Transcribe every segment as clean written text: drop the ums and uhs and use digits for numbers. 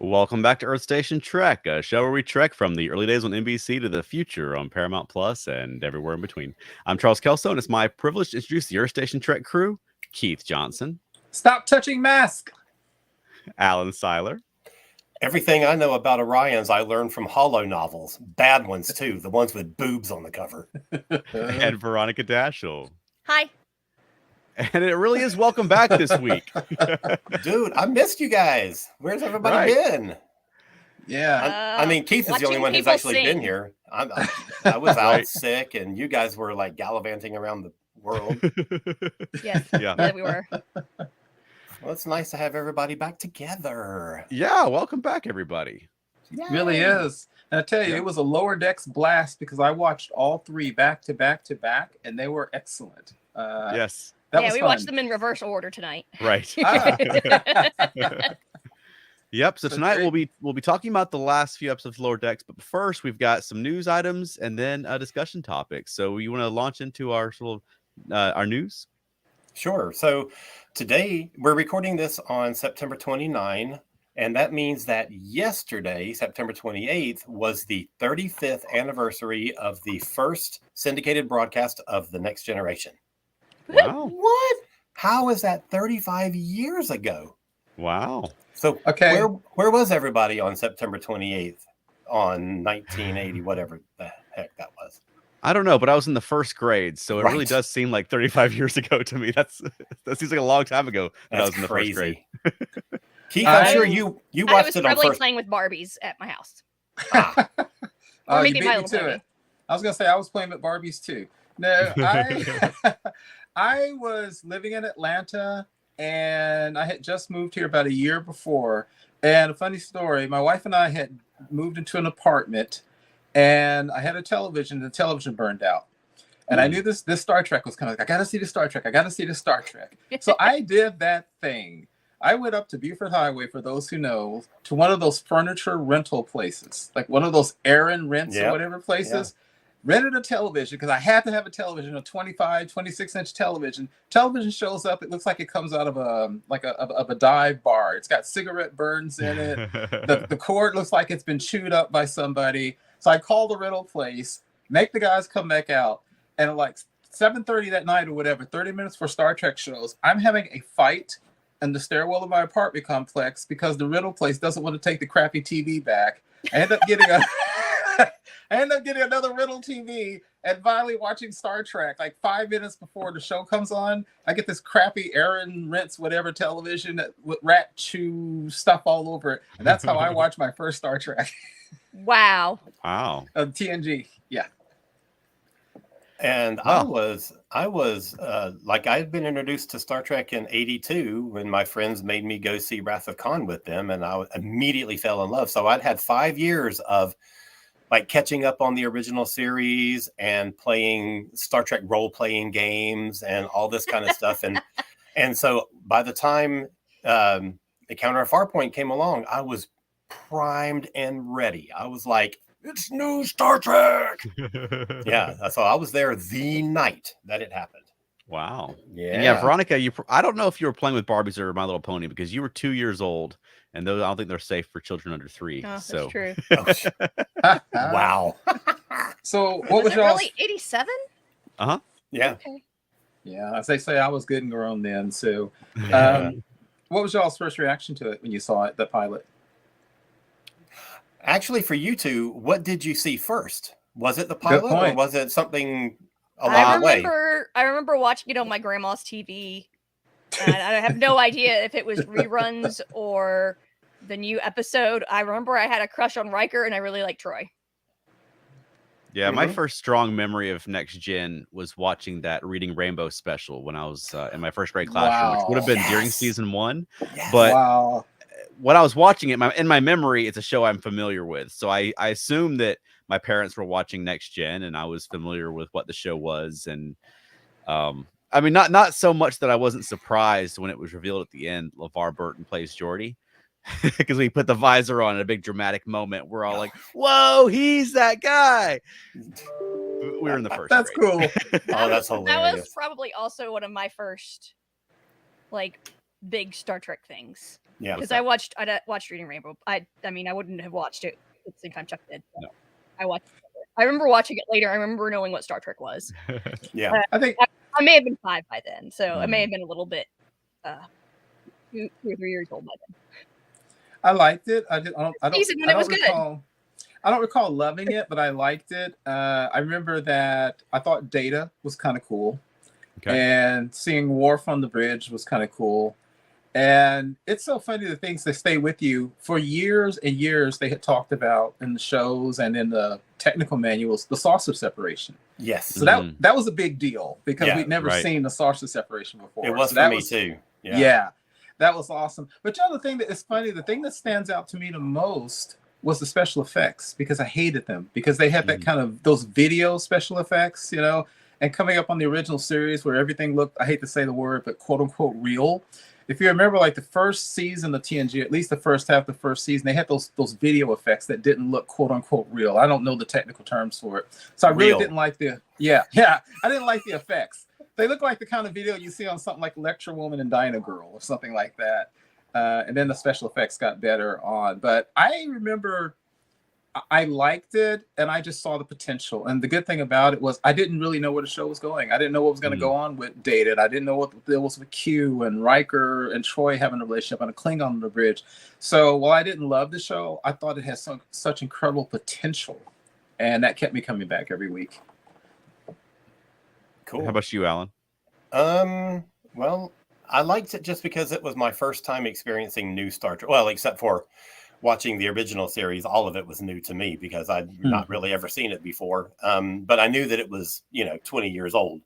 Welcome back to Earth Station Trek, a show where we trek from the early days on NBC to the future on Paramount Plus and everywhere in between. I'm Charles Kelso, and it's my privilege to introduce the Earth Station Trek crew: Keith Johnson, Stop touching mask. Alan Seiler, Everything I know about Orions I learned from holo novels. Bad ones, too. The ones with boobs on the cover. and Veronica Dashel. Hi. And it really is welcome back this week. Dude, I missed you guys. Where's everybody been? Yeah. I mean, Keith is the only one who's actually been here. I was out sick, and you guys were like gallivanting around the world. Yes. Yeah, we were. Well, it's nice to have everybody back together. Yeah, welcome back, everybody. It really is. And I tell you, it was a lower decks blast because I watched all three back to back to back, and they were excellent. Yes. We watched them in reverse order tonight. Right. Yep. So tonight we'll be talking about the last few episodes of Lower Decks, but first we've got some news items and then a discussion topic. So you want to launch into our sort of our news? Sure. So today we're recording this on September 29, and that means that yesterday, September 28th, was the 35th anniversary of the first syndicated broadcast of The Next Generation. Wow. What? How is that 35 years ago? Wow. So where was everybody on September 28th on 1980, whatever the heck that was? I don't know, but I was in the first grade, so it really does seem like 35 years ago to me. That seems like a long time ago that I was in the first grade. Keith, I'm sure you watched it on first. I was probably playing with Barbies at my house. Or maybe my little pony. I was going to say I was playing with Barbies too. No, I was living in Atlanta, and I had just moved here about a year before. And a funny story, my wife and I had moved into an apartment, and I had a television. The television burned out. And I knew this Star Trek was coming. I got to see the Star Trek. I got to see the Star Trek. So I did that thing. I went up to Buford Highway, for those who know, to one of those furniture rental places, like one of those Aaron Rents or whatever places. Yeah. Rented a television because I had to have a television, a 26-inch television. Television shows up. It looks like it comes out of a dive bar. It's got cigarette burns in it. The cord looks like it's been chewed up by somebody. So I call the rental place, make the guys come back out. And at like 7:30 that night or whatever, 30 minutes for Star Trek shows, I'm having a fight in the stairwell of my apartment complex because the rental place doesn't want to take the crappy TV back. I end up getting another rental TV and finally watching Star Trek. Like 5 minutes before the show comes on, I get this crappy Aaron Rents whatever television with rat chew stuff all over it. And that's how I watched my first Star Trek. Wow. TNG. Yeah. And I was like, I had been introduced to Star Trek in '82 when my friends made me go see Wrath of Khan with them, and I immediately fell in love. So I'd had 5 years of like catching up on the original series and playing Star Trek role-playing games and all this kind of stuff. And so by the time Encounter at Farpoint came along, I was primed and ready. I was like, it's new Star Trek. Yeah. So I was there the night that it happened. Wow. Yeah. And Veronica, I don't know if you were playing with Barbies or My Little Pony because you were 2 years old, and those I don't think they're safe for children under 3. Oh, so that's true. Wow. So what was y'all? Really 87? Yeah. Okay. Yeah, as they say, I was good and grown then. So, what was y'all's first reaction to it when you saw it, the pilot? Actually, for you two, what did you see first? Was it the pilot or was it something along the way? I remember watching it on my grandma's TV. And I have no idea if it was reruns or the new episode. I remember I had a crush on Riker and I really liked Troy. Yeah, my first strong memory of Next Gen was watching that Reading Rainbow special when I was in my first grade classroom, which would have been during season 1. Yes. But when I was watching it, in my memory, it's a show I'm familiar with. So I assume that my parents were watching Next Gen and I was familiar with what the show was. And I mean, not so much that I wasn't surprised when it was revealed at the end LeVar Burton plays Geordi. Because we put the visor on in a big dramatic moment. We're all like, whoa, he's that guy. We were in the first That's grade. Cool. That's hilarious. That was probably also one of my first, like, big Star Trek things. Yeah, because I watched Reading Rainbow. I mean, I wouldn't have watched it at the same time Chuck did. So. No. I watched it. I remember watching it later. I remember knowing what Star Trek was. Yeah, I think I may have been 5 by then, so I may have been a little bit 2 or 3 years old by then. I liked it. I don't recall loving it, but I liked it. I remember that I thought Data was kind of cool, and seeing Worf on the bridge was kind of cool. And it's so funny, the things that stay with you for years and years. They had talked about in the shows and in the technical manuals, the saucer separation. Yes. So that was a big deal because we'd never seen the saucer separation before. It was so for me too. Yeah, that was awesome. But you know, the thing that is funny, the thing that stands out to me the most was the special effects, because I hated them because they had that kind of those video special effects, you know, and coming up on the original series where everything looked, I hate to say the word, but quote unquote real. If you remember, like the first season of TNG, at least the first half of the first season, they had those video effects that didn't look quote unquote real. I don't know the technical terms for it, so I really didn't like the I didn't like the effects. They look like the kind of video you see on something like Lecture Woman and Dyna Girl or something like that. And then the special effects got better on. But I remember I liked it, and I just saw the potential. And the good thing about it was I didn't really know where the show was going. I didn't know what was going to go on with Data. I didn't know what there was with Q and Riker and Troy having a relationship on a Klingon on the bridge. So while I didn't love the show, I thought it had such incredible potential. And that kept me coming back every week. Cool. How about you, Alan? Well, I liked it just because it was my first time experiencing new Star Trek. Well, except for watching the original series, all of it was new to me because I'd not really ever seen it before. But I knew that it was, 20 years old.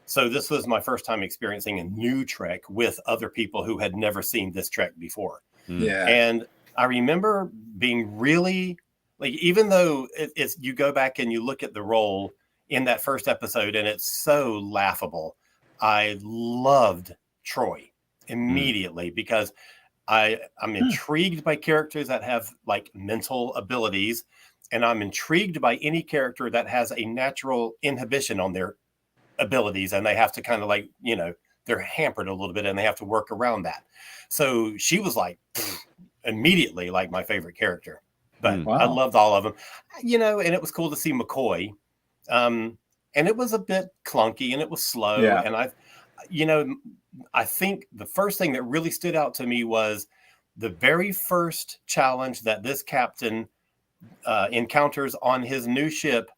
So this was my first time experiencing a new Trek with other people who had never seen this Trek before. Yeah. And I remember being really, like, even though it's you go back and you look at the role in that first episode and it's so laughable, I loved Troy immediately because I'm intrigued by characters that have like mental abilities, and I'm intrigued by any character that has a natural inhibition on their abilities, and they have to kind of like, they're hampered a little bit and they have to work around that. So she was like immediately like my favorite character, but I loved all of them, and it was cool to see McCoy. And it was a bit clunky and it was slow. Yeah. And I think the first thing that really stood out to me was the very first challenge that this captain encounters on his new ship.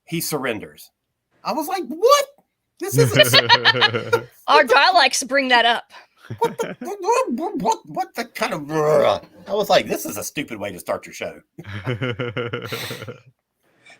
He surrenders. I was like, what? This is our dialects bring that up. What the kind of? I was like, this is a stupid way to start your show.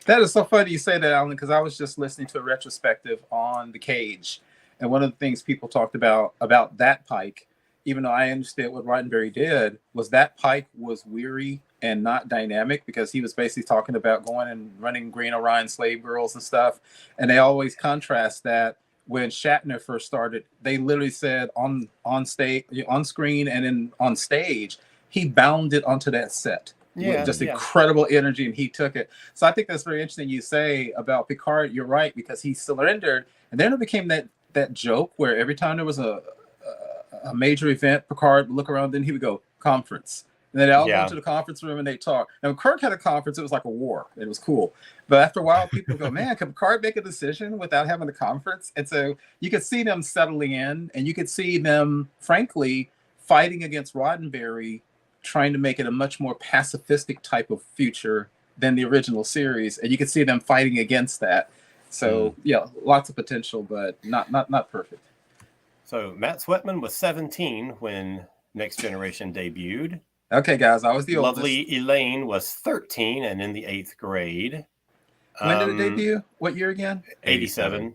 That is so funny you say that, Alan, because I was just listening to a retrospective on The Cage. And one of the things people talked about that Pike, even though I understood what Roddenberry did, was that Pike was weary and not dynamic, because he was basically talking about going and running Green Orion slave girls and stuff. And they always contrast that when Shatner first started, they literally said on stage, on screen, and then on stage, he bounded onto that set. Just incredible energy, and he took it. So I think that's very interesting you say about Picard. You're right, because he surrendered, and then it became that joke where every time there was a major event, Picard would look around, then he would go, conference. And then they all go into the conference room and they talk. Now, when Kirk had a conference, it was like a war. It was cool. But after a while, people go, man, can Picard make a decision without having a conference? And so you could see them settling in, and you could see them, frankly, fighting against Roddenberry, trying to make it a much more pacifistic type of future than the original series. And you could see them fighting against that. So lots of potential, but not perfect. So Matt Sweatman was 17 when Next Generation debuted. Okay, guys, I was the oldest. Lovely Elaine was 13 and in the 8th grade. When did it debut? What year again? 87.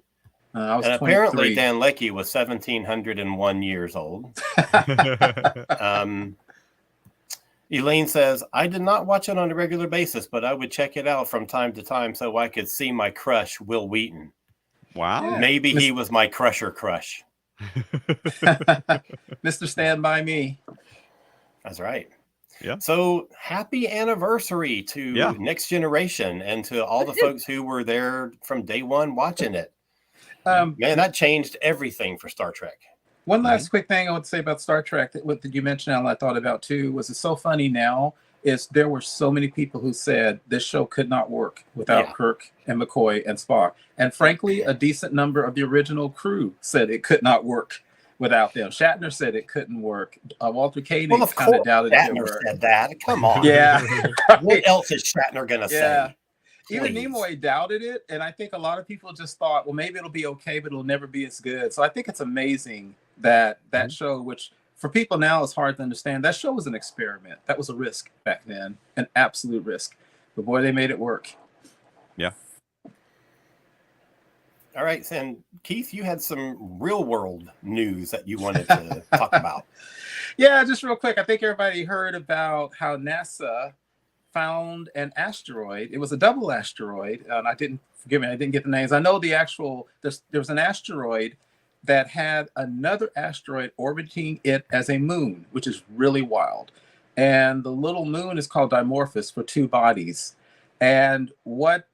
I was and 23. Apparently Dan Leckie was 1,701 years old. Elaine says, I did not watch it on a regular basis, but I would check it out from time to time so I could see my crush, Will Wheaton. Wow. Maybe he was my crusher crush. Mr. Stand By Me. That's right. Yeah. So happy anniversary to Next Generation and to all the folks who were there from day one watching it. Man, that changed everything for Star Trek. One last quick thing I would say about Star Trek that you mentioned, Alan, I thought about too, was it's so funny now is there were so many people who said this show could not work without Kirk and McCoy and Spock. And frankly, a decent number of the original crew said it could not work without them. Shatner said it couldn't work. Walter Koenig kind of doubted it. Shatner said that. Come on. Yeah. What else is Shatner going to say? Even Nimoy doubted it. And I think a lot of people just thought, well, maybe it'll be okay, but it'll never be as good. So I think it's amazing that that show, which for people now is hard to understand, that show was an experiment. That was a risk back then, an absolute risk. But boy, they made it work. Yeah. All right. And Keith, you had some real world news that you wanted to talk about. Yeah, just real quick. I think everybody heard about how NASA found an asteroid. It was a double asteroid. And I didn't get the names. I know the actual, there was an asteroid that had another asteroid orbiting it as a moon, which is really wild. And the little moon is called Dimorphos for two bodies. And what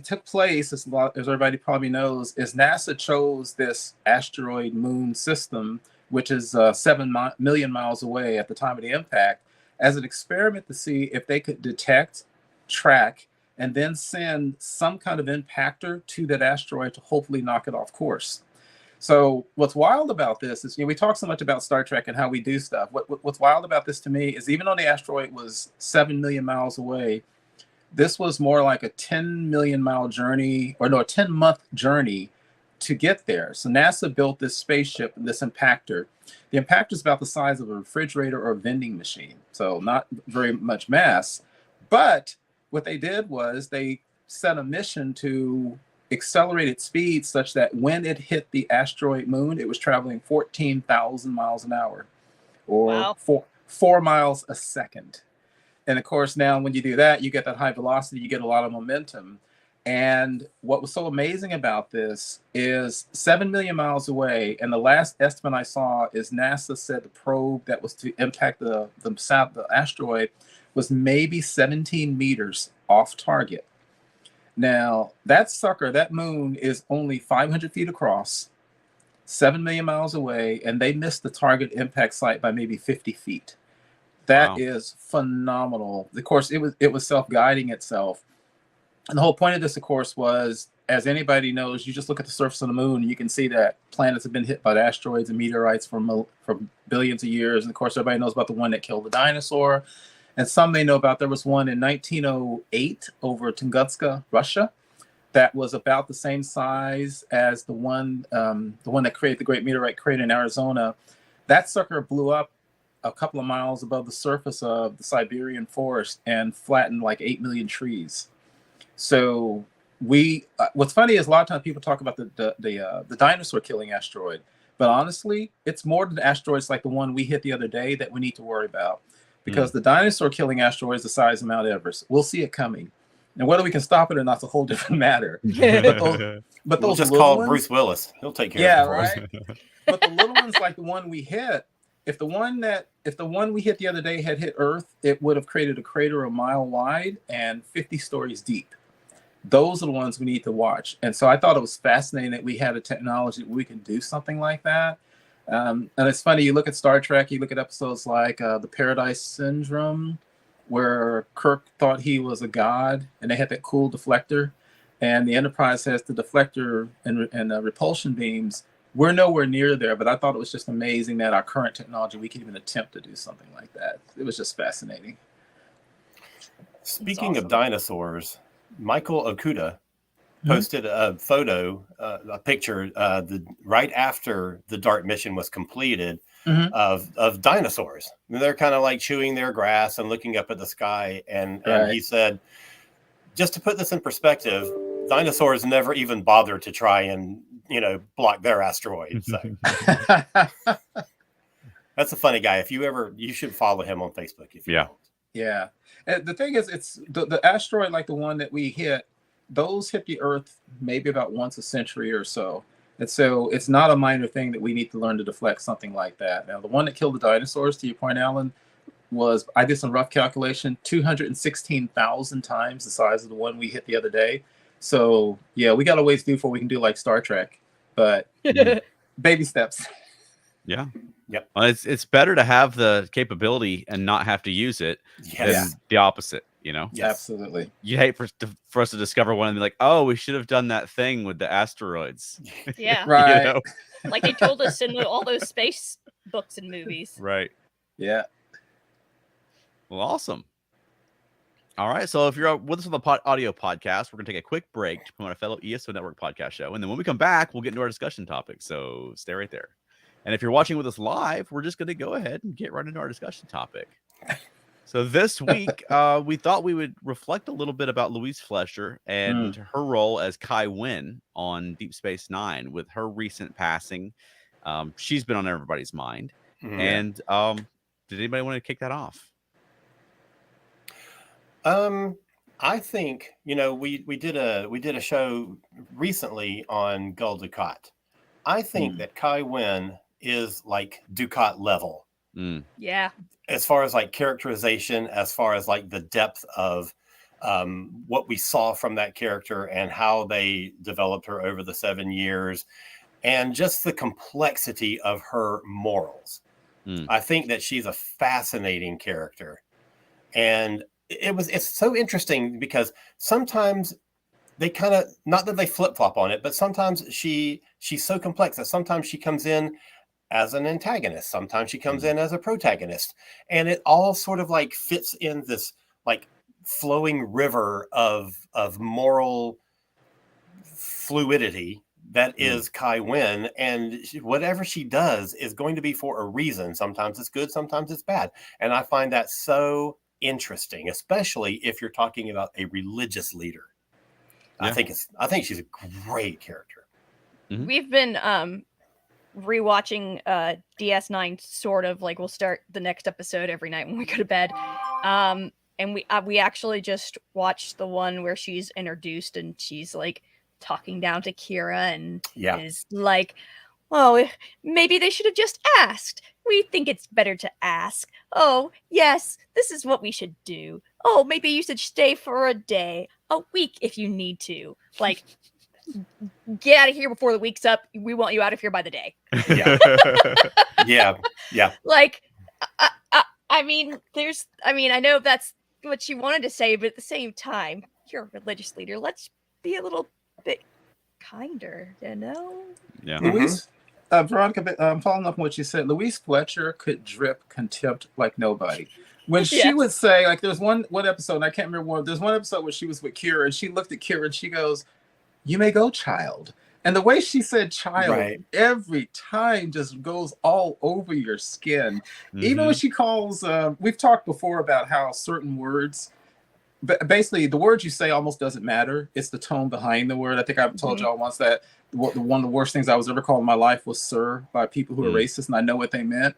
took place, as everybody probably knows, is NASA chose this asteroid moon system, which is 7 million miles away at the time of the impact, as an experiment to see if they could detect, track, and then send some kind of impactor to that asteroid to hopefully knock it off course. So what's wild about this is, we talk so much about Star Trek and how we do stuff. What's wild about this to me is even though the asteroid was 7 million miles away, this was more like a 10 million mile journey, or no, a 10-month journey to get there. So NASA built this spaceship, this impactor. The impactor is about the size of a refrigerator or a vending machine. So not very much mass. But what they did was they set a mission to accelerated speed such that when it hit the asteroid moon, it was traveling 14,000 miles an hour, or 4 miles a second. And of course, now when you do that, you get that high velocity, you get a lot of momentum. And what was so amazing about this is 7 million miles away, and the last estimate I saw is NASA said the probe that was to impact the asteroid was maybe 17 meters off target. Now, that sucker, that moon, is only 500 feet across, 7 million miles away, and they missed the target impact site by maybe 50 feet. That is phenomenal. Of course, it was self-guiding itself. And the whole point of this, of course, was, as anybody knows, you just look at the surface of the moon, and you can see that planets have been hit by asteroids and meteorites for billions of years. And of course, everybody knows about the one that killed the dinosaur. And some may know about, there was one in 1908 over Tunguska, Russia, that was about the same size as the one that created the Great Meteorite Crater in Arizona. That sucker blew up a couple of miles above the surface of the Siberian forest and flattened like 8 million trees. So what's funny is a lot of times people talk about the dinosaur killing asteroid, but honestly, it's more than asteroids like the one we hit the other day that we need to worry about. Because the dinosaur killing asteroid is the size of Mount Everest. We'll see it coming. And whether we can stop it or not is a whole different matter. But those we'll just little call ones, Bruce Willis. He'll take care of it for us. Right. But the little ones like the one we hit, if the one we hit the other day had hit Earth, it would have created a crater a mile wide and 50 stories deep. Those are the ones we need to watch. And so I thought it was fascinating that we had a technology that we can do something like that. And it's funny, you look at Star Trek, you look at episodes like the Paradise Syndrome, where Kirk thought he was a god, and they had that cool deflector, and the Enterprise has the deflector and repulsion beams. We're nowhere near there, but I thought it was just amazing that our current technology, we can even attempt to do something like that. It was just fascinating. Speaking of dinosaurs, Michael Okuda posted a photo, a picture, right after the DART mission was completed, of dinosaurs. And they're kind of like chewing their grass and looking up at the sky. And he said, just to put this in perspective, dinosaurs never even bothered to try and, block their asteroid. So that's a funny guy. You should follow him on Facebook. If you don't. Yeah. And the thing is, it's the asteroid like the one that we hit. Those hit the Earth maybe about once a century or so. And so it's not a minor thing that we need to learn to deflect something like that. Now, the one that killed the dinosaurs, to your point, Alan, was, I did some rough calculation, 216,000 times the size of the one we hit the other day. So, yeah, we got a ways to do before we can do like Star Trek. But baby steps. Yeah. Yep. Well, it's better to have the capability and not have to use it than the opposite, you know? Yes. Absolutely. You hate for us to discover one and be like, oh, we should have done that thing with the asteroids. Yeah. Right. You know? Like they told us in all those space books and movies. Right. Yeah. Well, awesome. All right. So if you're with us on the audio podcast, we're going to take a quick break to promote a fellow ESO Network podcast show. And then when we come back, we'll get into our discussion topic. So stay right there. And if you're watching with us live, we're just going to go ahead and get right into our discussion topic. So this week, we thought we would reflect a little bit about Louise Fletcher and her role as Kai Winn on Deep Space Nine with her recent passing. She's been on everybody's mind. And did anybody want to kick that off? I think, we did a show recently on Gul Dukat. I think that Kai Winn is like Dukat level. Yeah. As far as like characterization, as far as like the depth of what we saw from that character and how they developed her over the 7 years, and just the complexity of her morals. I think that she's a fascinating character. And it's so interesting because sometimes they kind of, not that they flip-flop on it, but sometimes she's so complex that sometimes she comes in as an antagonist, sometimes she comes in as a protagonist, and it all sort of like fits in this like flowing river of moral fluidity that is Kai Winn, and whatever she does is going to be for a reason. Sometimes it's good, sometimes it's bad, and I find that so interesting, especially if you're talking about a religious leader. I think she's a great character. We've been rewatching DS9, sort of like we'll start the next episode every night when we go to bed, and we actually just watched the one where she's introduced and she's like talking down to Kira and is like, oh, maybe they should have just asked. We think it's better to ask. Oh, yes, this is what we should do. Oh, maybe you should stay for a day, a week if you need to. Like, get out of here before the week's up. We want you out of here by the day. Yeah. Like, I mean, I know that's what she wanted to say, but at the same time, you're a religious leader. Let's be a little bit kinder, you know? Yeah. Louise, Veronica, I'm following up on what you said. Louise Fletcher could drip contempt like nobody. When she would say, like, there's one episode, and I can't remember there's one episode where she was with Kira, and she looked at Kira and she goes, "You may go, child." And the way she said child every time just goes all over your skin. Even when she calls, we've talked before about how certain words, basically the words you say almost doesn't matter. It's the tone behind the word. I think I've told y'all once that one of the worst things I was ever called in my life was sir by people who are racist, and I know what they meant.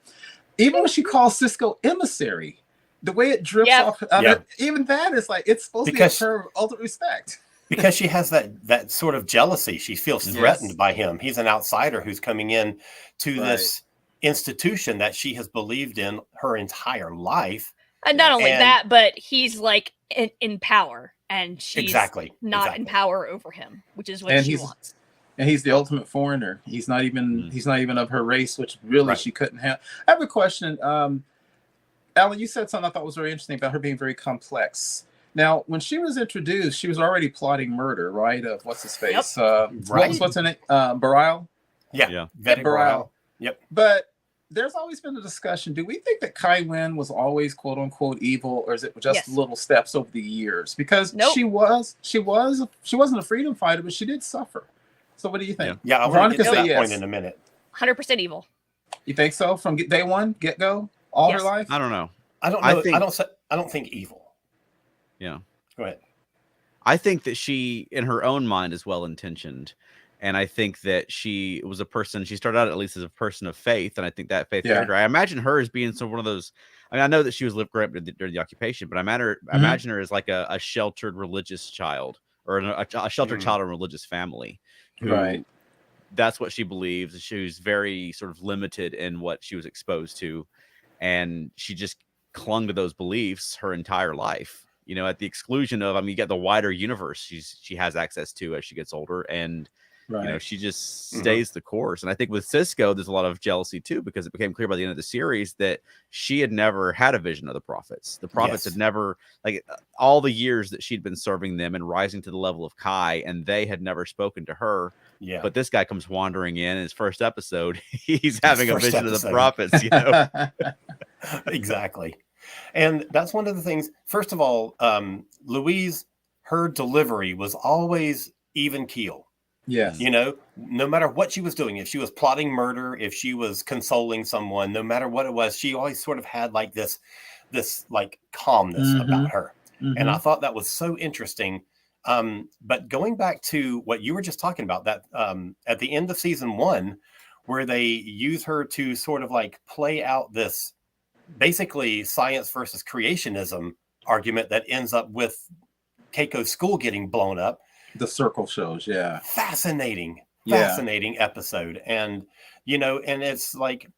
Even when she calls Cisco emissary, the way it drips off of it, even that is like, it's supposed to be a term of ultimate respect. Because she has that sort of jealousy. She feels threatened by him. He's an outsider who's coming in to this institution that she has believed in her entire life. And not only that, but he's like in power, and she's not in power over him, which is what she wants. And he's the ultimate foreigner. He's not even of her race, which really she couldn't have. I have a question. Alan, you said something I thought was very interesting about her being very complex. Now, when she was introduced, she was already plotting murder, right? Of what's his face? What's her name? Bareil? Yeah. Bareil. Yep. But there's always been a discussion. Do we think that Kai Winn was always quote unquote evil, or is it just little steps over the years? Because she wasn't a freedom fighter, but she did suffer. So what do you think? Yeah, I want to get to that point in a minute. 100% evil. You think so? From day one, get go, all her life? I don't know. I don't know. I don't think evil. Yeah. Go ahead. I think that she, in her own mind, is well-intentioned. And I think that she was a person, she started out at least as a person of faith. And I think that faith character, I imagine her as being one of those, I mean, I know that she was lived great during the occupation, but I imagine her as like a sheltered religious child, or a sheltered child in a religious family. That's what she believes. She was very sort of limited in what she was exposed to. And she just clung to those beliefs her entire life. At the exclusion of, you get the wider universe she has access to as she gets older, and Right. She just stays the course. And I think with Cisco, there's a lot of jealousy too, because it became clear by the end of the series that she had never had a vision of the prophets. The prophets had never, like, all the years that she'd been serving them and rising to the level of Kai, and they had never spoken to her. Yeah. But this guy comes wandering in his first episode. He's having a vision of the prophets, Exactly. And that's one of the things. First of all, Louise, her delivery was always even keel. Yes. No matter what she was doing, if she was plotting murder, if she was consoling someone, no matter what it was, she always sort of had like this like calmness about her. And I thought that was so interesting. But going back to what you were just talking about, that at the end of season 1, where they use her to sort of like play out this basically science versus creationism argument that ends up with Keiko's school getting blown up. The circle shows, fascinating episode. And and it's like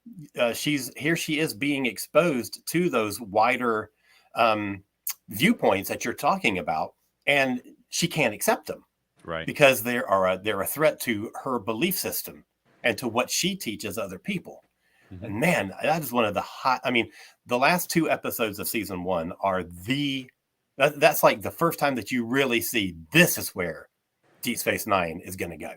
she is being exposed to those wider viewpoints that you're talking about, and she can't accept them, right? Because they're a threat to her belief system and to what she teaches other people. And man, that is one of the last 2 episodes of season 1 are that's like the first time that you really see this is where Deep Space Nine is going to go.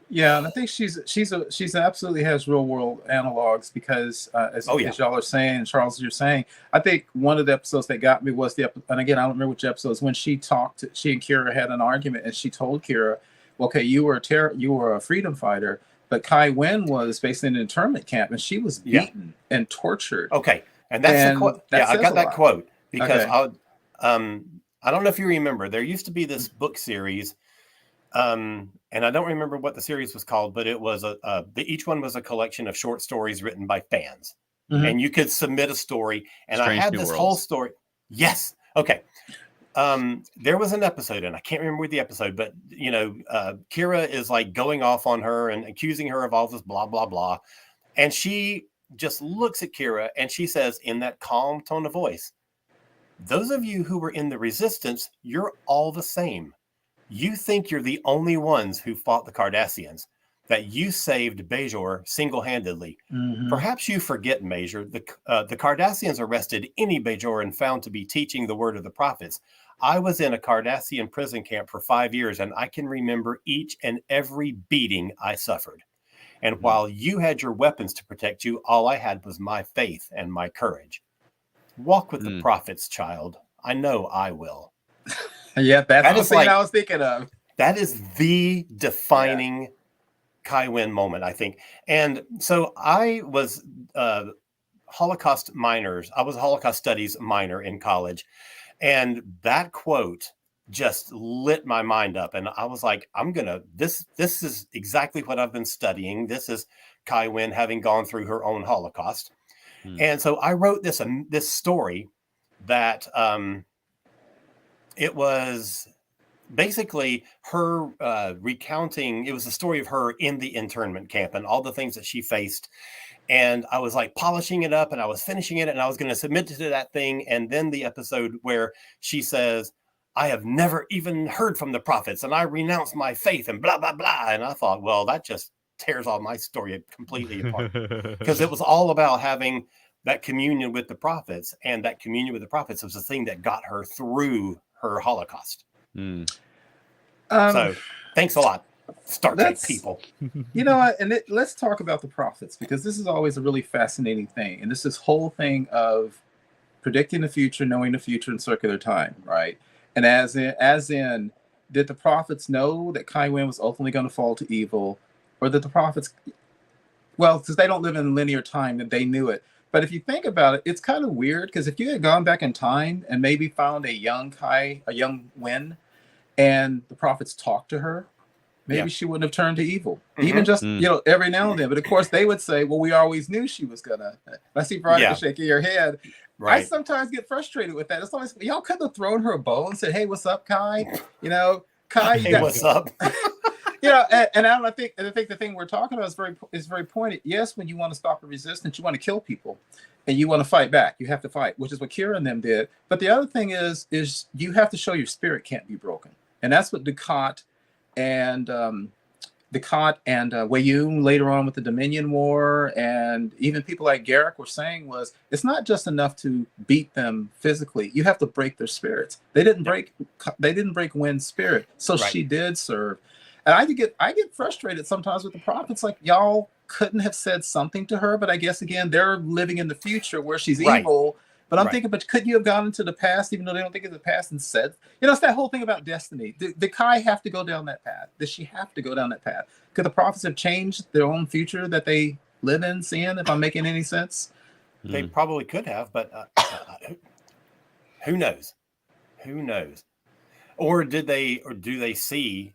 Yeah, and I think she's absolutely has real world analogs, because as y'all are saying, Charles, as you're saying, I think one of the episodes that got me was and again, I don't remember which episode, is when she and Kira had an argument, and she told Kira, okay, you were a freedom fighter, but Kai Winn was basically in an internment camp, and she was beaten and tortured. Okay, and that's the quote. Yeah, I got that quote because I don't know if you remember, there used to be this book series, and I don't remember what the series was called, but it was each one was a collection of short stories written by fans, and you could submit a story. And I had this whole story. Yes. Okay. There was an episode, and I can't remember the episode, but Kira is like going off on her and accusing her of all this blah blah blah, and she just looks at Kira and she says in that calm tone of voice, "Those of you who were in the resistance, you're all the same. You think you're the only ones who fought the Cardassians, that you saved Bajor single-handedly. Perhaps you forget, Major, the Cardassians arrested any Bajoran found to be teaching the word of the prophets. I was in a Cardassian prison camp for 5 years, and I can remember each and every beating I suffered. And while you had your weapons to protect you, all I had was my faith and my courage. Walk with the prophets, child. I know I will." Yeah, that's the thing I was thinking of. That is the defining Kai Winn moment, I think. And so I was Holocaust minors. I was a Holocaust studies minor in college. And that quote just lit my mind up. And I was like, this is exactly what I've been studying. This is Kai Winn having gone through her own Holocaust. And so I wrote this story that it was basically her recounting. It was a story of her in the internment camp and all the things that she faced. And I was like polishing it up, and I was finishing it, and I was going to submit it to that thing. And then the episode where she says, "I have never even heard from the prophets, and I renounce my faith," and blah, blah, blah. And I thought, well, that just tears all my story completely apart, because it was all about having that communion with the prophets, and that communion with the prophets was the thing that got her through her Holocaust. So thanks a lot, Star Trek people. Let's talk about the prophets, because this is always a really fascinating thing. And this whole thing of predicting the future, knowing the future in circular time, right? And as in, did the prophets know that Kai Winn was ultimately going to fall to evil, or did the prophets, well, since they don't live in linear time, that they knew it. But if you think about it, it's kind of weird, because if you had gone back in time and maybe found a young Winn, and the prophets talked to her, maybe she wouldn't have turned to evil, even just every now and then. But of course, they would say, "Well, we always knew she was gonna." I see Veronica shaking your head. Right. I sometimes get frustrated with that. It's always, y'all could have thrown her a bone and said, "Hey, what's up, Kai? Kai, hey, what's up?" And I think the thing we're talking about is very pointed. Yes, when you want to stop a resistance, you want to kill people, and you want to fight back. You have to fight, which is what Kira and them did. But the other thing is you have to show your spirit can't be broken, and that's what Ducat and Dukat and Wayun later on with the Dominion War, and even people like Garrick were saying was, it's not just enough to beat them physically. You have to break their spirits. They didn't break Wynn's spirit, so she did serve. And I get frustrated sometimes with the prophets. Like, y'all couldn't have said something to her, but I guess again they're living in the future where she's evil. But I'm thinking, but couldn't you have gone into the past, even though they don't think it's the past, and said, it's that whole thing about destiny. Did Kai have to go down that path? Did she have to go down that path? Could the prophets have changed their own future that they live in, seeing, if I'm making any sense? They probably could have, but who knows? Who knows? Or do they see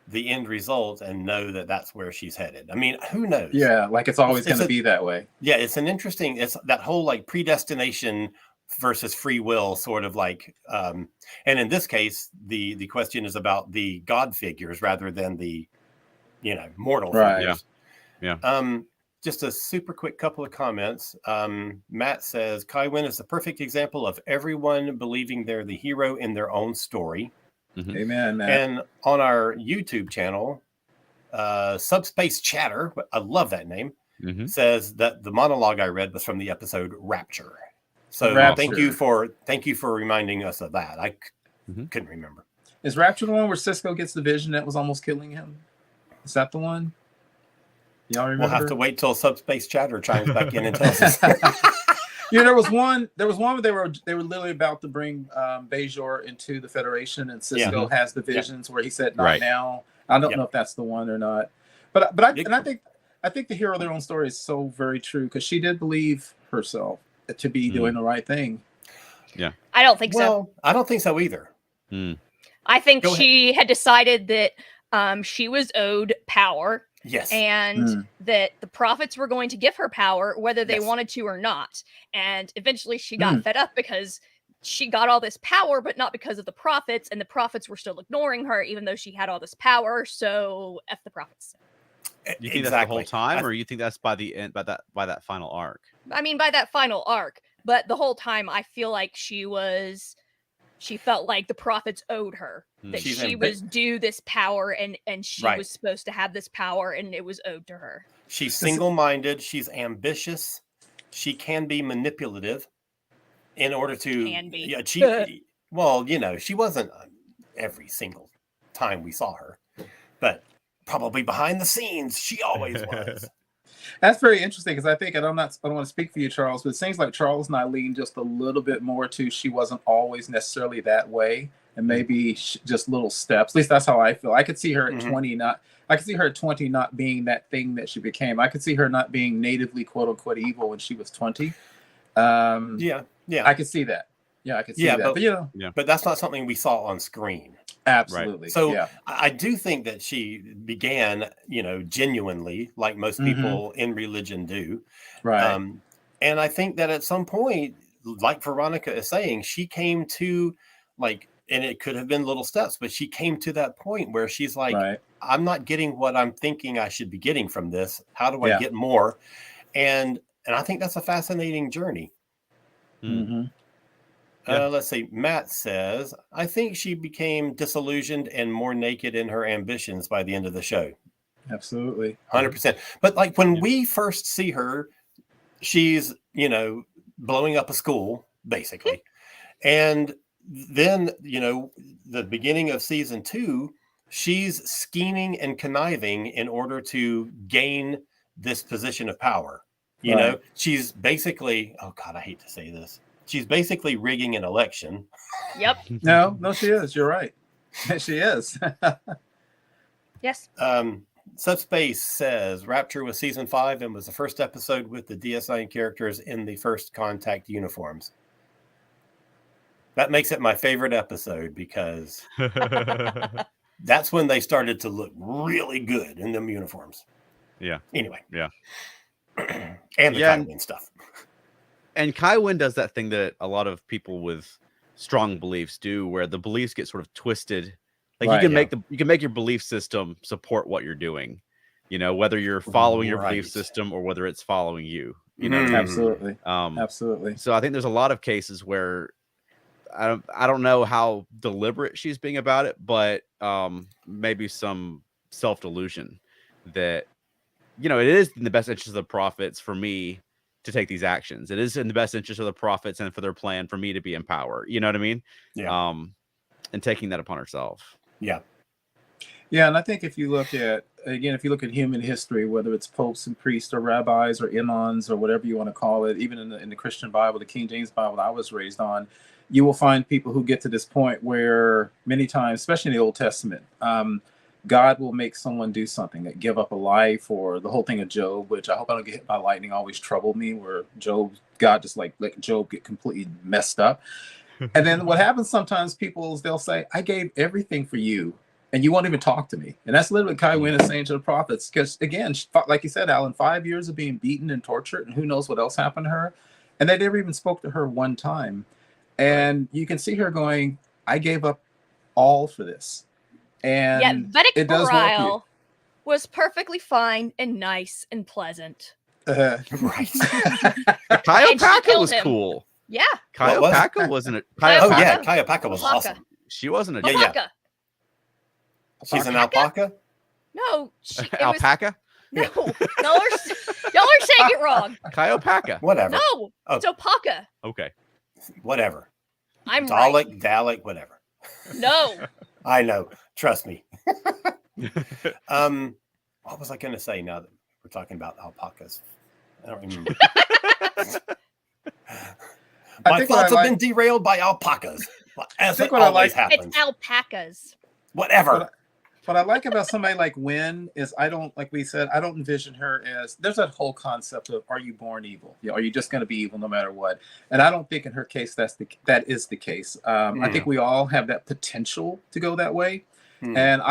the end result and know that that's where she's headed? I mean, who knows? Yeah, like it's always going to be that way. Yeah, it's that whole like predestination versus free will sort of like, and in this case, the question is about the God figures rather than the, mortal figures. Yeah. Just a super quick couple of comments. Matt says, Kai Winn is the perfect example of everyone believing they're the hero in their own story. Mm-hmm. Amen, Matt. And on our YouTube channel, Subspace Chatter, I love that name, says that the monologue I read was from the episode Rapture. So thank you for reminding us of that. I couldn't remember. Is Rapture the one where Cisco gets the vision that was almost killing him? Is that the one? Y'all remember? We'll have to wait till Subspace Chatter chimes back in and tells us. There was one where they were literally about to bring Bajor into the Federation, and Cisco has the visions where he said, "Not now." I don't know if that's the one or not, but I think the hero of their own story is so very true, because she did believe herself to be doing the right thing. Yeah, I don't think so. I don't think so either. I think she had decided that she was owed power. Yes. And that the prophets were going to give her power whether they wanted to or not. And eventually she got fed up because she got all this power, but not because of the prophets. And the prophets were still ignoring her, even though she had all this power. So F the prophets. You think that's the whole time, or you think that's by the end, by that final arc? I mean, by that final arc. But the whole time I feel like she felt like the prophets owed her, that she was due this power, and she was supposed to have this power, and it was owed to her. She's single-minded. She's ambitious. She can be manipulative in order to achieve. Well, she wasn't every single time we saw her, but probably behind the scenes, she always was. That's very interesting, because I think, and I don't want to speak for you, Charles, but it seems like Charles and I lean just a little bit more to she wasn't always necessarily that way, and maybe just little steps. At least that's how I feel. I could see her at 20 not being that thing that she became. I could see her not being natively quote unquote evil when she was 20. Yeah. I could see that. Yeah, I could see that. But that's not something we saw on screen. Absolutely. Right. So I do think that she began, genuinely, like most people in religion do. Right. And I think that at some point, like Veronica is saying, she came to and it could have been little steps, but she came to that point where she's like, I'm not getting what I'm thinking I should be getting from this. How do I get more? And I think that's a fascinating journey. Let's see. Matt says, I think she became disillusioned and more naked in her ambitions by the end of the show. Absolutely. 100%. But when we first see her, she's, blowing up a school, basically. And then, the beginning of season 2, she's scheming and conniving in order to gain this position of power. You know, she's basically, oh God, I hate to say this. She's basically rigging an election. Yep. No, she is. You're right. She is. Yes. Subspace says Rapture was season 5 and was the first episode with the DS9 characters in the first contact uniforms. That makes it my favorite episode because that's when they started to look really good in them uniforms. Yeah. Anyway. Yeah. And the Kai Winn stuff. And Kai Winn does that thing that a lot of people with strong beliefs do, where the beliefs get sort of twisted. Like you can make your belief system support what you're doing, whether you're following your belief system or whether it's following you. Absolutely. Absolutely. So I think there's a lot of cases where I don't know how deliberate she's being about it, but maybe some self-delusion. that, it is in the best interest of the prophets for me to take these actions. It is in the best interest of the prophets and for their plan for me to be in power. You know what I mean? Yeah. And taking that upon herself. Yeah. Yeah, and I think if you look at human history, whether it's popes and priests or rabbis or imams or whatever you want to call it, even in the Christian Bible, the King James Bible that I was raised on, you will find people who get to this point where many times, especially in the Old Testament, God will make someone do something, like give up a life, or the whole thing of Job, which I hope I don't get hit by lightning, always troubled me, where God just like let Job get completely messed up. And then what happens sometimes, they'll say, I gave everything for you, and you won't even talk to me. And that's literally what Kai Winn is saying to the prophets. Because again, like you said, Alan, 5 years of being beaten and tortured, and who knows what else happened to her. And they never even spoke to her one time. And you can see her going, I gave up all for this. And Vedic Burial was perfectly fine and nice and pleasant. Right. Caiopaka was cool. Yeah. Caiopaka wasn't it? Caiopaka was awesome. She wasn't a alpaca. She's an alpaca? No. Alpaca? No. Y'all are saying it wrong. Caiopaka. Whatever. No. It's alpaca. Okay. Whatever. I'm Dalek, Dalek, whatever. No. I know. Trust me. What was I going to say now that we're talking about alpacas? I don't remember. My thoughts have been derailed by alpacas. As it always happens. It's alpacas. Whatever. What I like about somebody like Winn is I don't envision her as, there's that whole concept of, are you born evil? Are you just going to be evil no matter what? And I don't think in her case that is the case. I think we all have that potential to go that way. And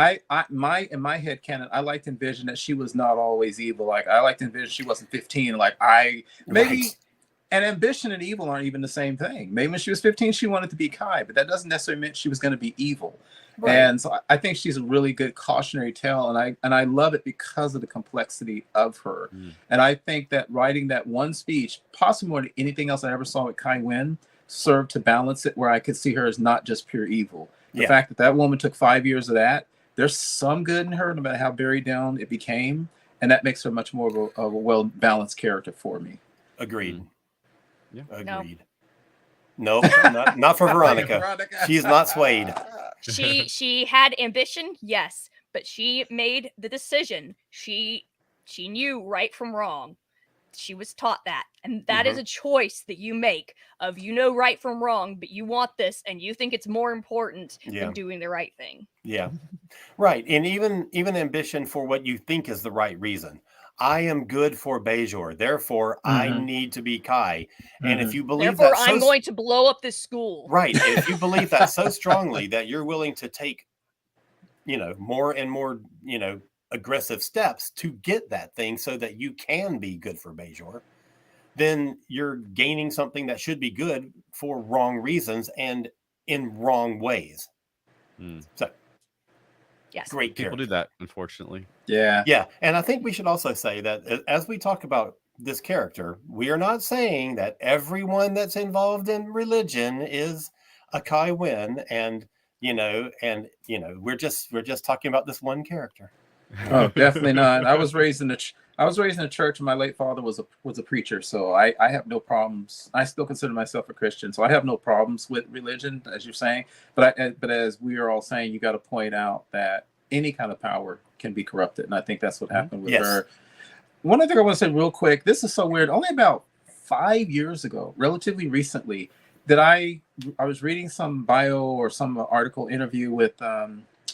in my head canon, I like to envision that she was not always evil. Like I like to envision she wasn't 15. And ambition and evil aren't even the same thing. Maybe when she was 15, she wanted to be Kai, but that doesn't necessarily mean she was going to be evil. Right. And so I think she's a really good cautionary tale, and I love it because of the complexity of her. And I think that writing that one speech, possibly more than anything else I ever saw with Kai Winn, served to balance it, where I could see her as not just pure evil. The fact that woman took 5 years of that, there's some good in her, no matter how buried down it became, and that makes her much more of a well-balanced character for me. Agreed. Yeah. Agreed. No, not for Veronica. She's not swayed. She had ambition, yes, but she made the decision. She knew right from wrong. She was taught that, and that is a choice that you make of right from wrong, but you want this, and you think it's more important than doing the right thing. Yeah, right. And even ambition for what you think is the right reason. I am good for Bajor, therefore I need to be Kai. And if you believe therefore I'm going to blow up this school. Right. If you believe that so strongly that you're willing to take, more and more, aggressive steps to get that thing so that you can be good for Bajor, then you're gaining something that should be good for wrong reasons and in wrong ways. So yes, great character. People do that, unfortunately. Yeah. And I think we should also say that as we talk about this character, we are not saying that everyone that's involved in religion is a Kai Winn, and we're just talking about this one character. Oh, definitely not. I was raised in a church, and my late father was a preacher, so I have no problems. I still consider myself a Christian, so I have no problems with religion, as you're saying. But as we are all saying, you got to point out that any kind of power can be corrupted, and I think that's what happened with her. One other thing I want to say real quick, this is so weird. Only about 5 years ago, relatively recently, that I was reading some bio or some article interview with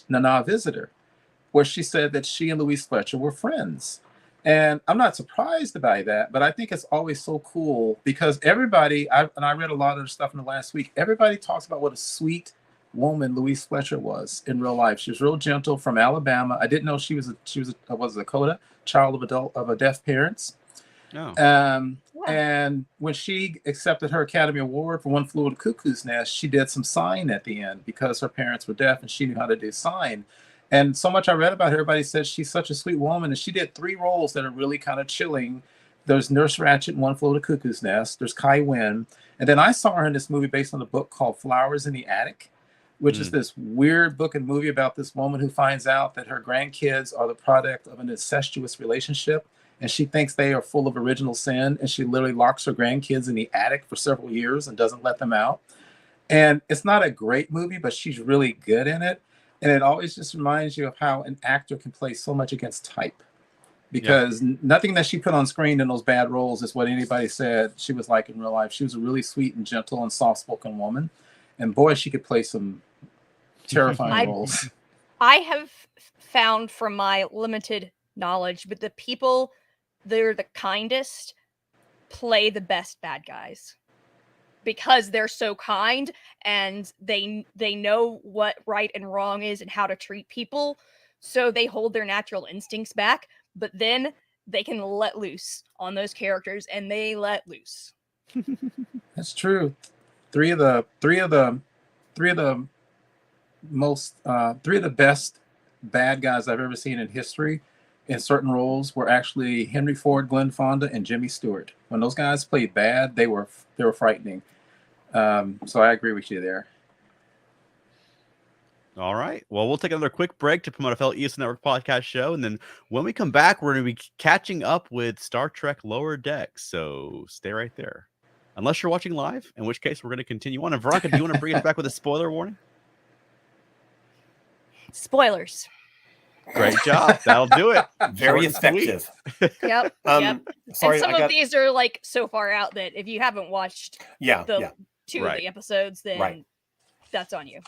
Nana Visitor, where she said that she and Louise Fletcher were friends. And I'm not surprised by that, but I think it's always so cool because everybody, I read a lot of the stuff in the last week, everybody talks about what a sweet woman Louise Fletcher was in real life. She was real gentle, from Alabama. I didn't know she was a Dakota, child of a deaf parents. And when she accepted her Academy Award for One Flew Over the Cuckoo's Nest, she did some sign at the end because her parents were deaf and she knew how to do sign. And so much I read about her, everybody says she's such a sweet woman. And she did 3 roles that are really kind of chilling. There's Nurse Ratched in One Flew Over the Cuckoo's Nest. There's Kai Winn. And then I saw her in this movie based on a book called Flowers in the Attic, which is this weird book and movie about this woman who finds out that her grandkids are the product of an incestuous relationship. And she thinks they are full of original sin. And she literally locks her grandkids in the attic for several years and doesn't let them out. And it's not a great movie, but she's really good in it. And it always just reminds you of how an actor can play so much against type. Because nothing that she put on screen in those bad roles is what anybody said she was like in real life. She was a really sweet and gentle and soft-spoken woman. And boy, she could play some terrifying roles. I have found from my limited knowledge, but the people that are the kindest play the best bad guys. Because they're so kind and they know what right and wrong is and how to treat people. So they hold their natural instincts back. But then they can let loose on those characters, and they let loose. That's true. Three of the best bad guys I've ever seen in history in certain roles were actually Henry Ford, Glenn Fonda, and Jimmy Stewart. When those guys played bad, they were frightening. So I agree with you there. All right. Well, we'll take another quick break to promote a fellow ESN Network podcast show. And then when we come back, we're going to be catching up with Star Trek Lower Decks. So stay right there. Unless you're watching live, in which case we're going to continue on. And Veronica, do you want to bring us back with a spoiler warning? Spoilers. Great job. That'll do it. Very effective. Yep. Sorry, and some of these are like so far out that if you haven't watched two of the episodes, then that's on you.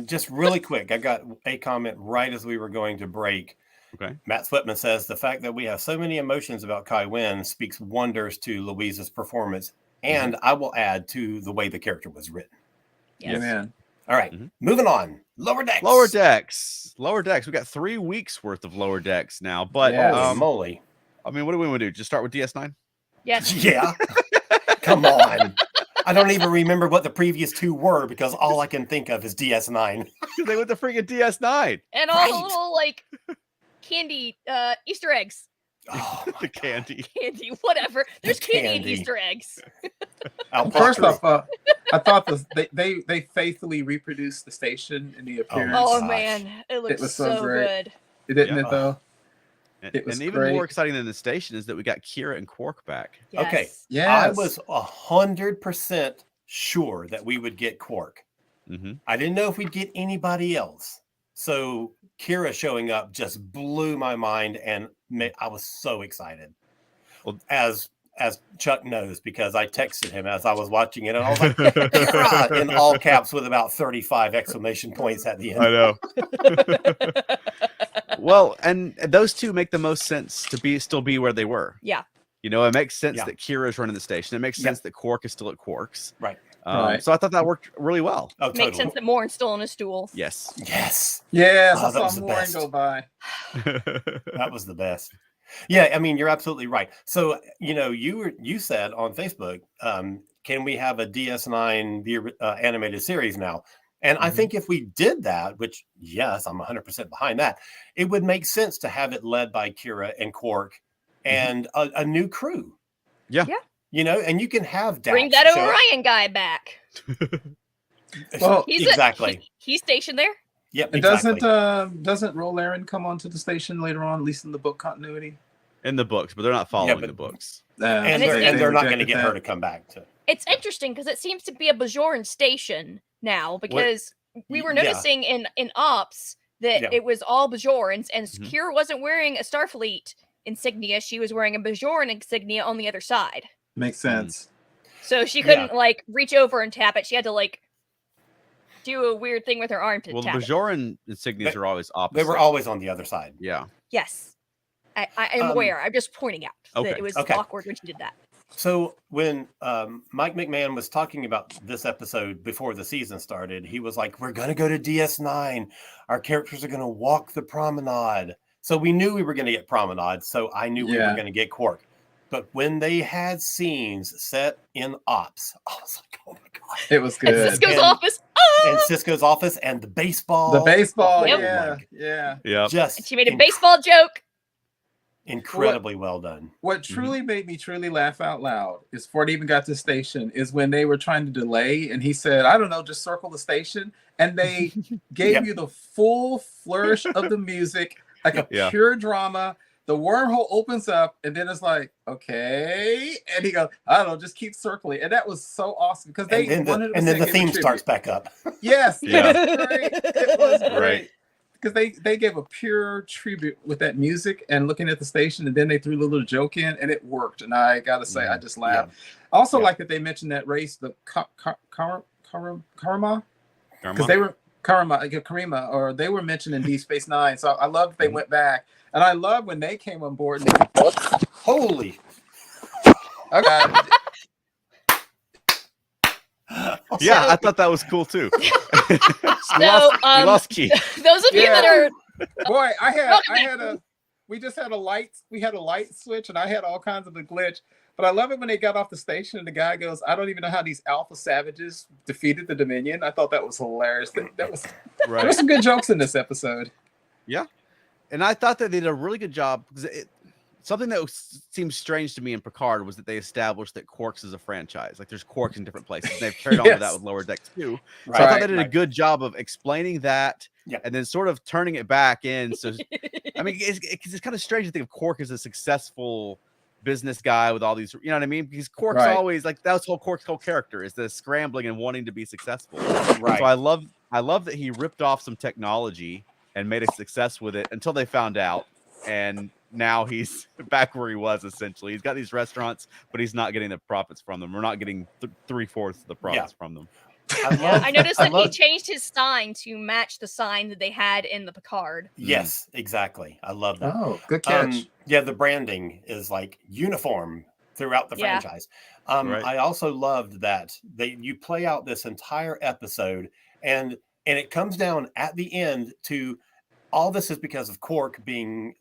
Just really quick, I got a comment right as we were going to break. Okay. Matt Swetman says the fact that we have so many emotions about Kai Winn speaks wonders to Louise's performance, and I will add to the way the character was written. Yes. Amen. All right, moving on. Lower Decks. Lower Decks. We got 3 weeks worth of Lower Decks now. But holy moly! I mean, what do we want to do? Just start with DS9? Yes. Yeah. Come on. I don't even remember what the previous 2 were because all I can think of is DS9. They went to freaking DS9. And all the little like candy Easter eggs. Oh, the candy. Candy, whatever. There's candy and Easter eggs. First off, I thought they faithfully reproduced the station in the appearance. Oh man, it was so good. Didn't it though? And even more exciting than the station is that we got Kira and Quark back. Yes. Okay. Yes. I was 100% sure that we would get Quark. I didn't know if we'd get anybody else. So Kira showing up just blew my mind, and I was so excited. Well, as Chuck knows, because I texted him as I was watching it, and I was like, Kira, in all caps with about 35 exclamation points at the end. I know. Well, and those 2 make the most sense to still be where they were. Yeah. You know, it makes sense that Kira is running the station. It makes sense that Quark is still at Quark's. Right. So I thought that worked really well. Oh, totally. Makes sense that Morin's still on a stool. Yes. Yes. Yes. Oh, I saw Morin go by. That was the best. Yeah, I mean, you're absolutely right. So, you know, you said on Facebook, can we have a DS9 animated series now? And I think if we did that, which, yes, I'm 100% behind that, it would make sense to have it led by Kira and Quark and a new crew. Yeah. You know, and you can have Dax bring that Orion guy back. Well, he's stationed there. Yep. And doesn't Rollaren come onto the station later on, at least in the book continuity? In the books, but they're not following the books. And they're not going to get her to come back to. It's interesting because it seems to be a Bajoran station now, because we were noticing in Ops that it was all Bajorans, and Kira wasn't wearing a Starfleet insignia. She was wearing a Bajoran insignia on the other side. Makes sense. So she couldn't like reach over and tap it. She had to like do a weird thing with her arm to tap the Bajoran insignias are always opposite. They were always on the other side. Yeah. Yes. I am aware. I'm just pointing out that it was awkward when she did that. So when Mike McMahon was talking about this episode before the season started, he was like, we're going to go to DS9. Our characters are going to walk the promenade. So we knew we were going to get promenade. So I knew we were going to get Quark. But when they had scenes set in Ops, I was like, oh my God. It was good. And Cisco's office. And Cisco's office and the baseball. The baseball. Yep. Yeah. Yeah. Just and she made a baseball joke. Incredibly well done. What truly made me truly laugh out loud is before it even got to the station is when they were trying to delay and he said, I don't know, just circle the station. And they gave you the full flourish of the music, like a pure drama. The wormhole opens up and then it's like, okay. And he goes, I don't know, just keep circling. And that was so awesome because they and then the theme starts back up. Yes. Yeah. It was great. It was great. Right. Because they gave a pure tribute with that music and looking at the station, and then they threw a little joke in, and it worked. And I gotta say, I just laughed. I also like that they mentioned that race, the Karma, because they were Karima, or they were mentioned in Deep Space Nine. So I love that they went back, and I love when they came on board. And Holy! Okay. Yeah, I thought that was cool too. So, we lost Keith. Those of you that are boy, we had a light switch, and I had all kinds of a glitch. But I love it when they got off the station and the guy goes, I don't even know how these alpha savages defeated the Dominion. I thought that was hilarious. There were some good jokes in this episode. Yeah. And I thought that they did a really good job because something that seems strange to me in Picard was that they established that Quarks is a franchise. Like there's Quarks in different places. And they've carried on with that with Lower Decks too. So I thought they did a good job of explaining that and then sort of turning it back in. So, I mean, it's kind of strange to think of Quark as a successful business guy with all these, you know what I mean? Because Quark's always like, that's Quark's whole character is the scrambling and wanting to be successful. Right. So I love that he ripped off some technology and made a success with it until they found out. And now he's back where he was, essentially. He's got these restaurants, but he's not getting the profits from them. We're not getting 3/4 of the profits from them. I noticed that he changed his sign to match the sign that they had in the Picard. Yes, exactly. I love that. Oh, good catch. The branding is like uniform throughout the franchise. I also loved that you play out this entire episode and it comes down at the end to all this is because of Quark being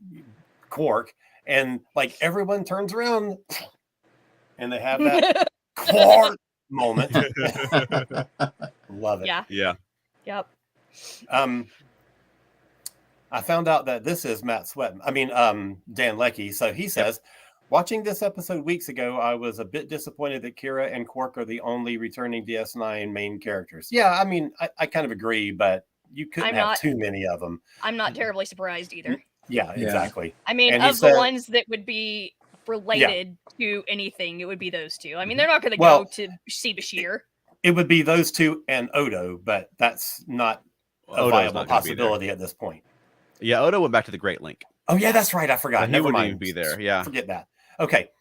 Quark, and like everyone turns around and they have that Quark moment. Love it. Yeah. Yep. I found out that this is Matt Sweatman. I mean, Dan Leckie. So he says, watching this episode weeks ago, I was a bit disappointed that Kira and Quark are the only returning DS9 main characters. Yeah, I mean, I kind of agree, but you couldn't have too many of them. I'm not terribly surprised either. Yeah, exactly. I mean, of the ones that would be related to anything, it would be those two. I mean, they're not going to go to see Bashir. It would be those two and Odo, but that's not a viable possibility at this point. Yeah, Odo went back to the Great Link. Oh, yeah, that's right. I forgot. He wouldn't even be there. Yeah. Forget that. Okay.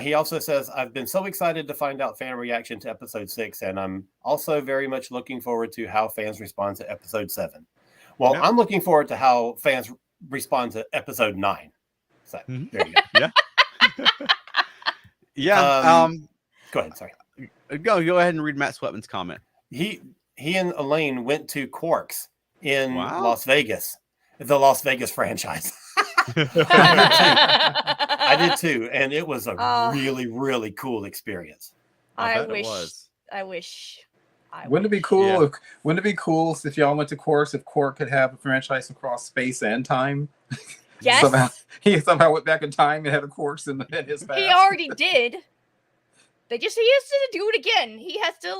He also says, I've been so excited to find out fan reaction to episode 6, and I'm also very much looking forward to how fans respond to episode 7. Well, I'm looking forward to how fans respond to episode 9. So there you go. Go ahead. Sorry. Go ahead and read Matt Sweatman's comment. He and Elaine went to Quarks in Las Vegas, the Las Vegas franchise. I did too, and it was a really, really cool experience. I wish. Wouldn't it be cool? Wouldn't it be cool if y'all went to Quarks? If Quark could have a franchise across space and time? Yes. He somehow went back in time and had a Quarks in his past. He already did. He has to do it again. He has to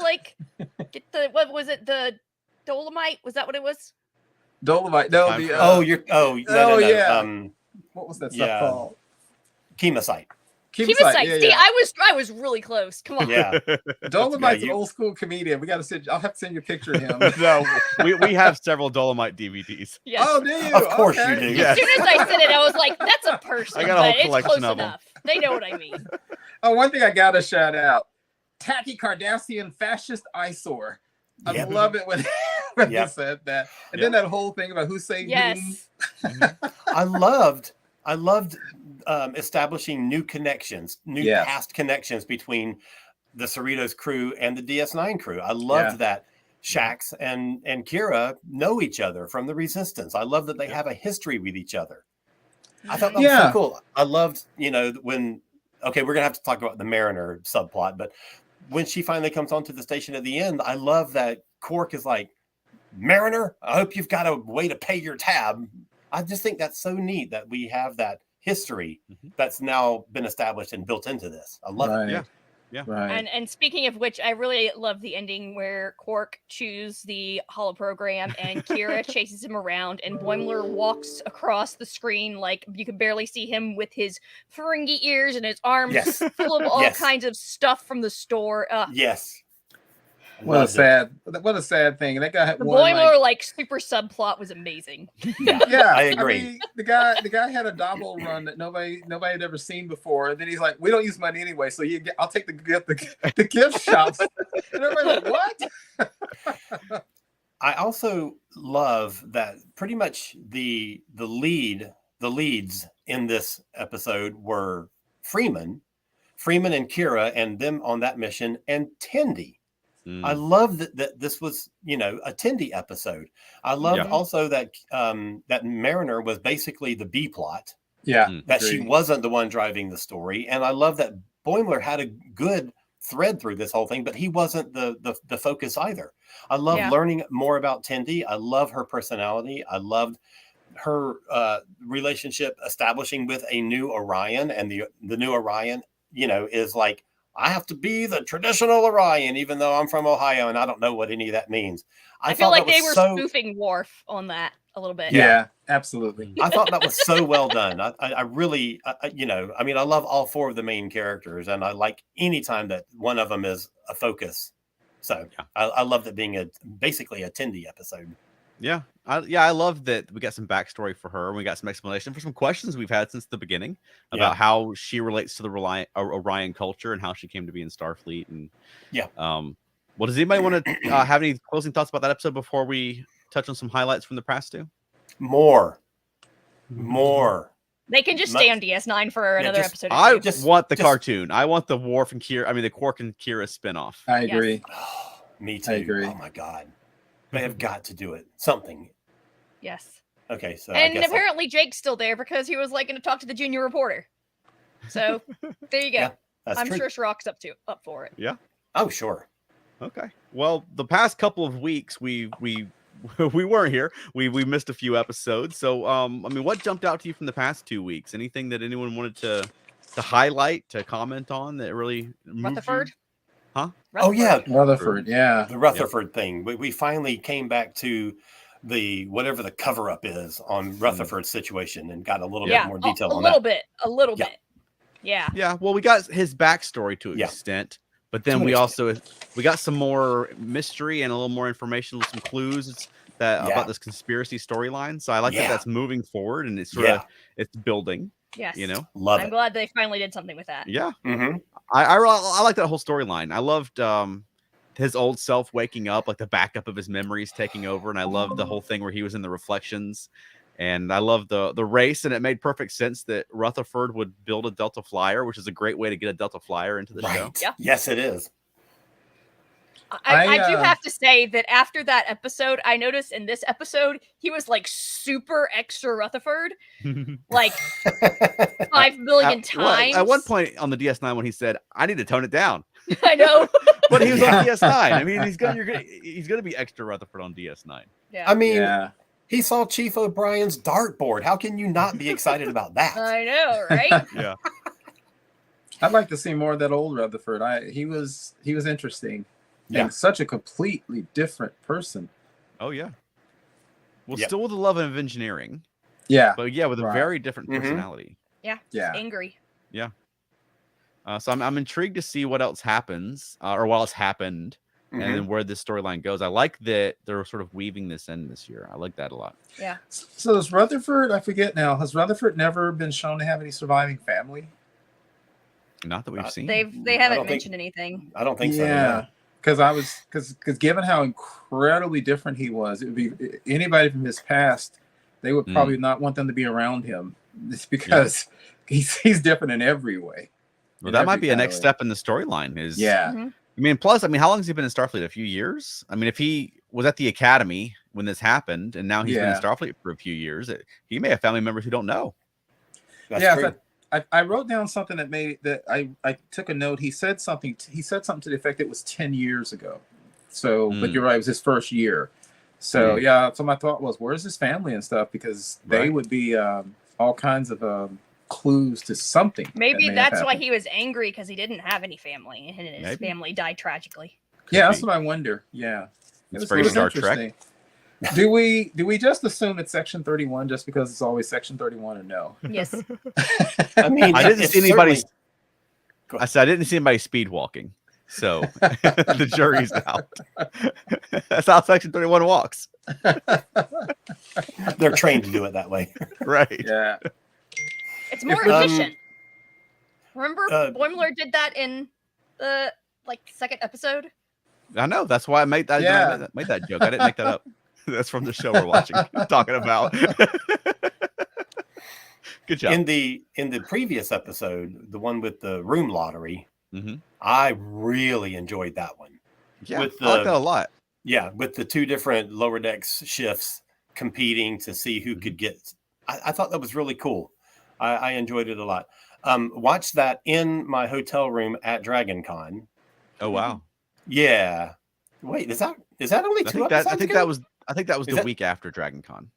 get the what was it? The Dolomite? Was that what it was? Dolomite. No. What was that stuff called? Chemosite. Chemosite. See, I was really close. Come on. Yeah. Dolomite's an old school comedian. I'll have to send you a picture of him. No, we have several Dolomite DVDs. Yes. Oh, do you? Of course you do. As soon as I said it, I was like, that's a person. I got a whole collection it's close of them. enough. They know what I mean. Oh, one thing I gotta shout out. Tacky Cardassian fascist eyesore. I love it when he said that. And then that whole thing about who saved whom. I loved establishing new connections, past connections between the Cerritos crew and the DS9 crew. I loved that Shax and Kira know each other from the Resistance. I love that they have a history with each other. I thought that was so cool. I loved, when we're gonna have to talk about the Mariner subplot, but when she finally comes onto the station at the end, I love that Quark is like, Mariner, I hope you've got a way to pay your tab. I just think that's so neat that we have that history that's now been established and built into this. I love it. Yeah. Right. And speaking of which, I really love the ending where Quark chews the holoprogram and Kira chases him around, and Boimler walks across the screen like you can barely see him with his Ferengi ears and his arms full of all kinds of stuff from the store. Yes. What a sad thing. That guy had the one Boimler like super subplot was was Yeah, I agree. I mean, the guy had a double run that nobody had ever seen before. And then he's like, "We don't use money anyway, so I'll take the gift shops." And everybody's like, "What?" I also love that pretty much the leads in this episode were Freeman and Kira and them on that mission, and Tendi. I love that this was, a Tendi episode. I love also that that Mariner was basically the B plot. Yeah. That she wasn't the one driving the story. And I love that Boimler had a good thread through this whole thing, but he wasn't the focus either. I love learning more about Tendi. I love her personality. I loved her relationship establishing with a new Orion, and the new Orion, is like, I have to be the traditional Orion, even though I'm from Ohio and I don't know what any of that means. I feel like they were spoofing Worf on that a little bit. Yeah, absolutely. I thought that was so well done. I really, I love all four of the main characters, and I like any time that one of them is a focus. So I love that being basically a Tendi episode. Yeah. I love that we got some backstory for her. And we got some explanation for some questions we've had since the beginning about how she relates to the Orion culture and how she came to be in Starfleet. And well, does anybody want to have any closing thoughts about that episode before we touch on some highlights from the past two? More. They can just stay on DS9 for another episode. I want the cartoon. I want the Quark and Kira spinoff. I agree. Oh, me too. I agree. Oh my God. They have got to do it. Something. Yes. Okay, so and apparently Jake's still there because he was like going to talk to the junior reporter. So there you go. Yeah, I'm sure Shrock's up for it. Yeah. Oh, sure. Okay. Well, the past couple of weeks we weren't here. We missed a few episodes. So what jumped out to you from the past 2 weeks? Anything that anyone wanted to highlight, to comment on that really Rutherford? Huh? Oh yeah, Rutherford. Yeah, the Rutherford thing. We finally came back to the whatever the cover up is on Rutherford's situation and got a little bit more detail on that. A little bit. Yeah. Yeah. Well, we got his backstory to an extent, but then we got some more mystery and a little more information with some clues about this conspiracy storyline. So I like that that's moving forward and it's sort of it's building. Yes. Love it. I'm glad they finally did something with that. Yeah. Mm-hmm. I like that whole storyline. I loved his old self waking up, like the backup of his memories taking over, and I loved the whole thing where he was in the reflections, and I loved the race, and it made perfect sense that Rutherford would build a Delta Flyer, which is a great way to get a Delta Flyer into the show. Yeah. Yes, it is. I do have to say that after that episode, I noticed in this episode, he was like super extra Rutherford, like 5 million times. At one point on the DS9 when he said, I need to tone it down. I know. But he was on DS9. I mean, he's gonna be extra Rutherford on DS9. Yeah. I mean, he saw Chief O'Brien's dartboard. How can you not be excited about that? I know, right? Yeah. I'd like to see more of that old Rutherford. He was interesting. Yeah. And such a completely different person. Oh yeah. Well, still with the love of engineering. Yeah. But with a very different personality. Yeah. Yeah. Angry. Yeah. So I'm intrigued to see what else happens, or what else happened, and then where this storyline goes. I like that they're sort of weaving this in this year. I like that a lot. Yeah. So is Rutherford? I forget now. Has Rutherford never been shown to have any surviving family? Not that we've seen. They haven't mentioned anything. I don't think so. Yeah. Because given how incredibly different he was, it would be anybody from his past, they would probably not want them to be around him. It's because he's different in every way. Well, that might be a next step in the storyline. Plus, how long has he been in Starfleet? A few years? I mean, if he was at the academy when this happened, and now he's been in Starfleet for a few years, he may have family members who don't know. That's true. I wrote down something I took a note. He said something to the effect it was 10 years ago. So, but you're right, it was his first year. So so my thought was, where's his family and stuff? Because they would be all kinds of clues to something. Maybe that's why he was angry, because he didn't have any family and his family died tragically. Yeah, that's what I wonder. Yeah. It's very Star Trek. Do we just assume it's Section 31 just because it's always Section 31 or no? Yes. I mean, I didn't see anybody. I said I didn't see anybody speed walking, so the jury's out. That's how Section 31 walks. They're trained to do it that way, right? Yeah. It's more efficient. Remember, Boimler did that in the second episode. I know. That's why I made that. I made that joke. I didn't make that up. That's from the show we're watching, talking about. Good job. In the previous episode, the one with the room lottery, I really enjoyed that one. Yeah, I liked that a lot. Yeah, with the two different lower decks shifts competing to see who could get. I thought that was really cool. I enjoyed it a lot. Watched that in my hotel room at Dragon Con. Oh wow. Yeah. Wait, is that only two episodes? I think that was the week after Dragon Con.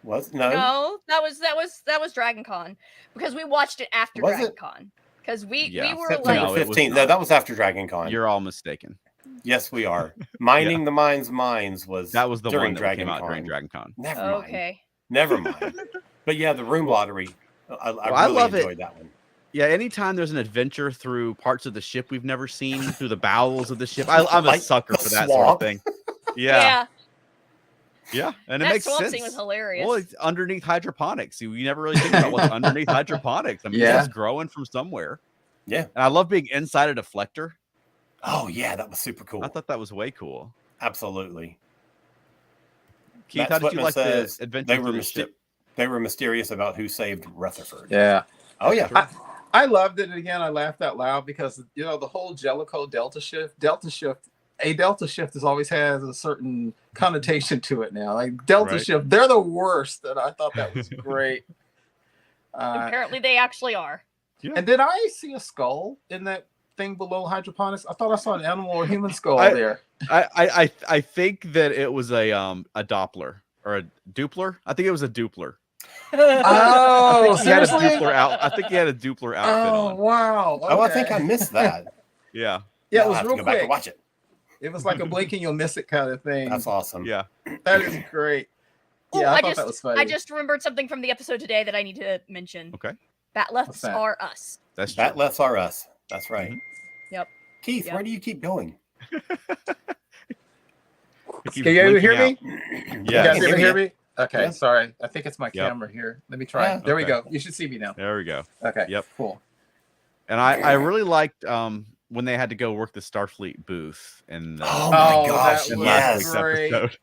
No, that was Dragon Con, because we watched it after Dragon Con. Because we were September 15th. No, that was after Dragon Con. You're all mistaken. Yes, we are. Mining the Mind's Minds was the one that Dragon came out Con. during Dragon Con. Never mind. But yeah, the room lottery. I really enjoyed that one. Yeah, anytime there's an adventure through parts of the ship we've never seen, through the bowels of the ship, I'm a sucker for that sort of thing. Yeah. Yeah, and it makes sense. Scene was hilarious. Well, it's underneath hydroponics. You never really think about what's underneath hydroponics. I mean, it's growing from somewhere. Yeah. And I love being inside a deflector. Oh, yeah, that was super cool. I thought that was way cool. Absolutely. Keith, how did you like the adventure? They were mysterious about who saved Rutherford. Yeah. Oh, yeah. I loved it. And again, I laughed out loud because, the whole Jellicoe Delta shift, a Delta shift always has a certain connotation to it now. Like Delta shift, they're the worst. And I thought that was great. Apparently they actually are. Yeah. And did I see a skull in that thing below hydroponics? I thought I saw an animal or human skull there. I think that it was a Doppler or a Doppler. I think it was a Doppler. Oh, he had a Doppler out. I think he had a Doppler outfit on. Oh, wow. Okay. Oh, I think I missed that. Yeah. Yeah, it was real quick. Back to watch it. It was like a blink and you'll miss it kind of thing. That's awesome. Yeah. That is great. Yeah, I thought that was funny. I just remembered something from the episode today that I need to mention. Okay. Batleths are us. That's true. Batleths are us. That's right. Yep. Keith, where do you keep going? Can you hear me? Yeah. You guys hear me? Okay, sorry. I think it's my camera here. Let me try. There we go. You should see me now. There we go. Okay. Yep. Cool. And I really liked when they had to go work the Starfleet booth and oh my gosh, last week's episode.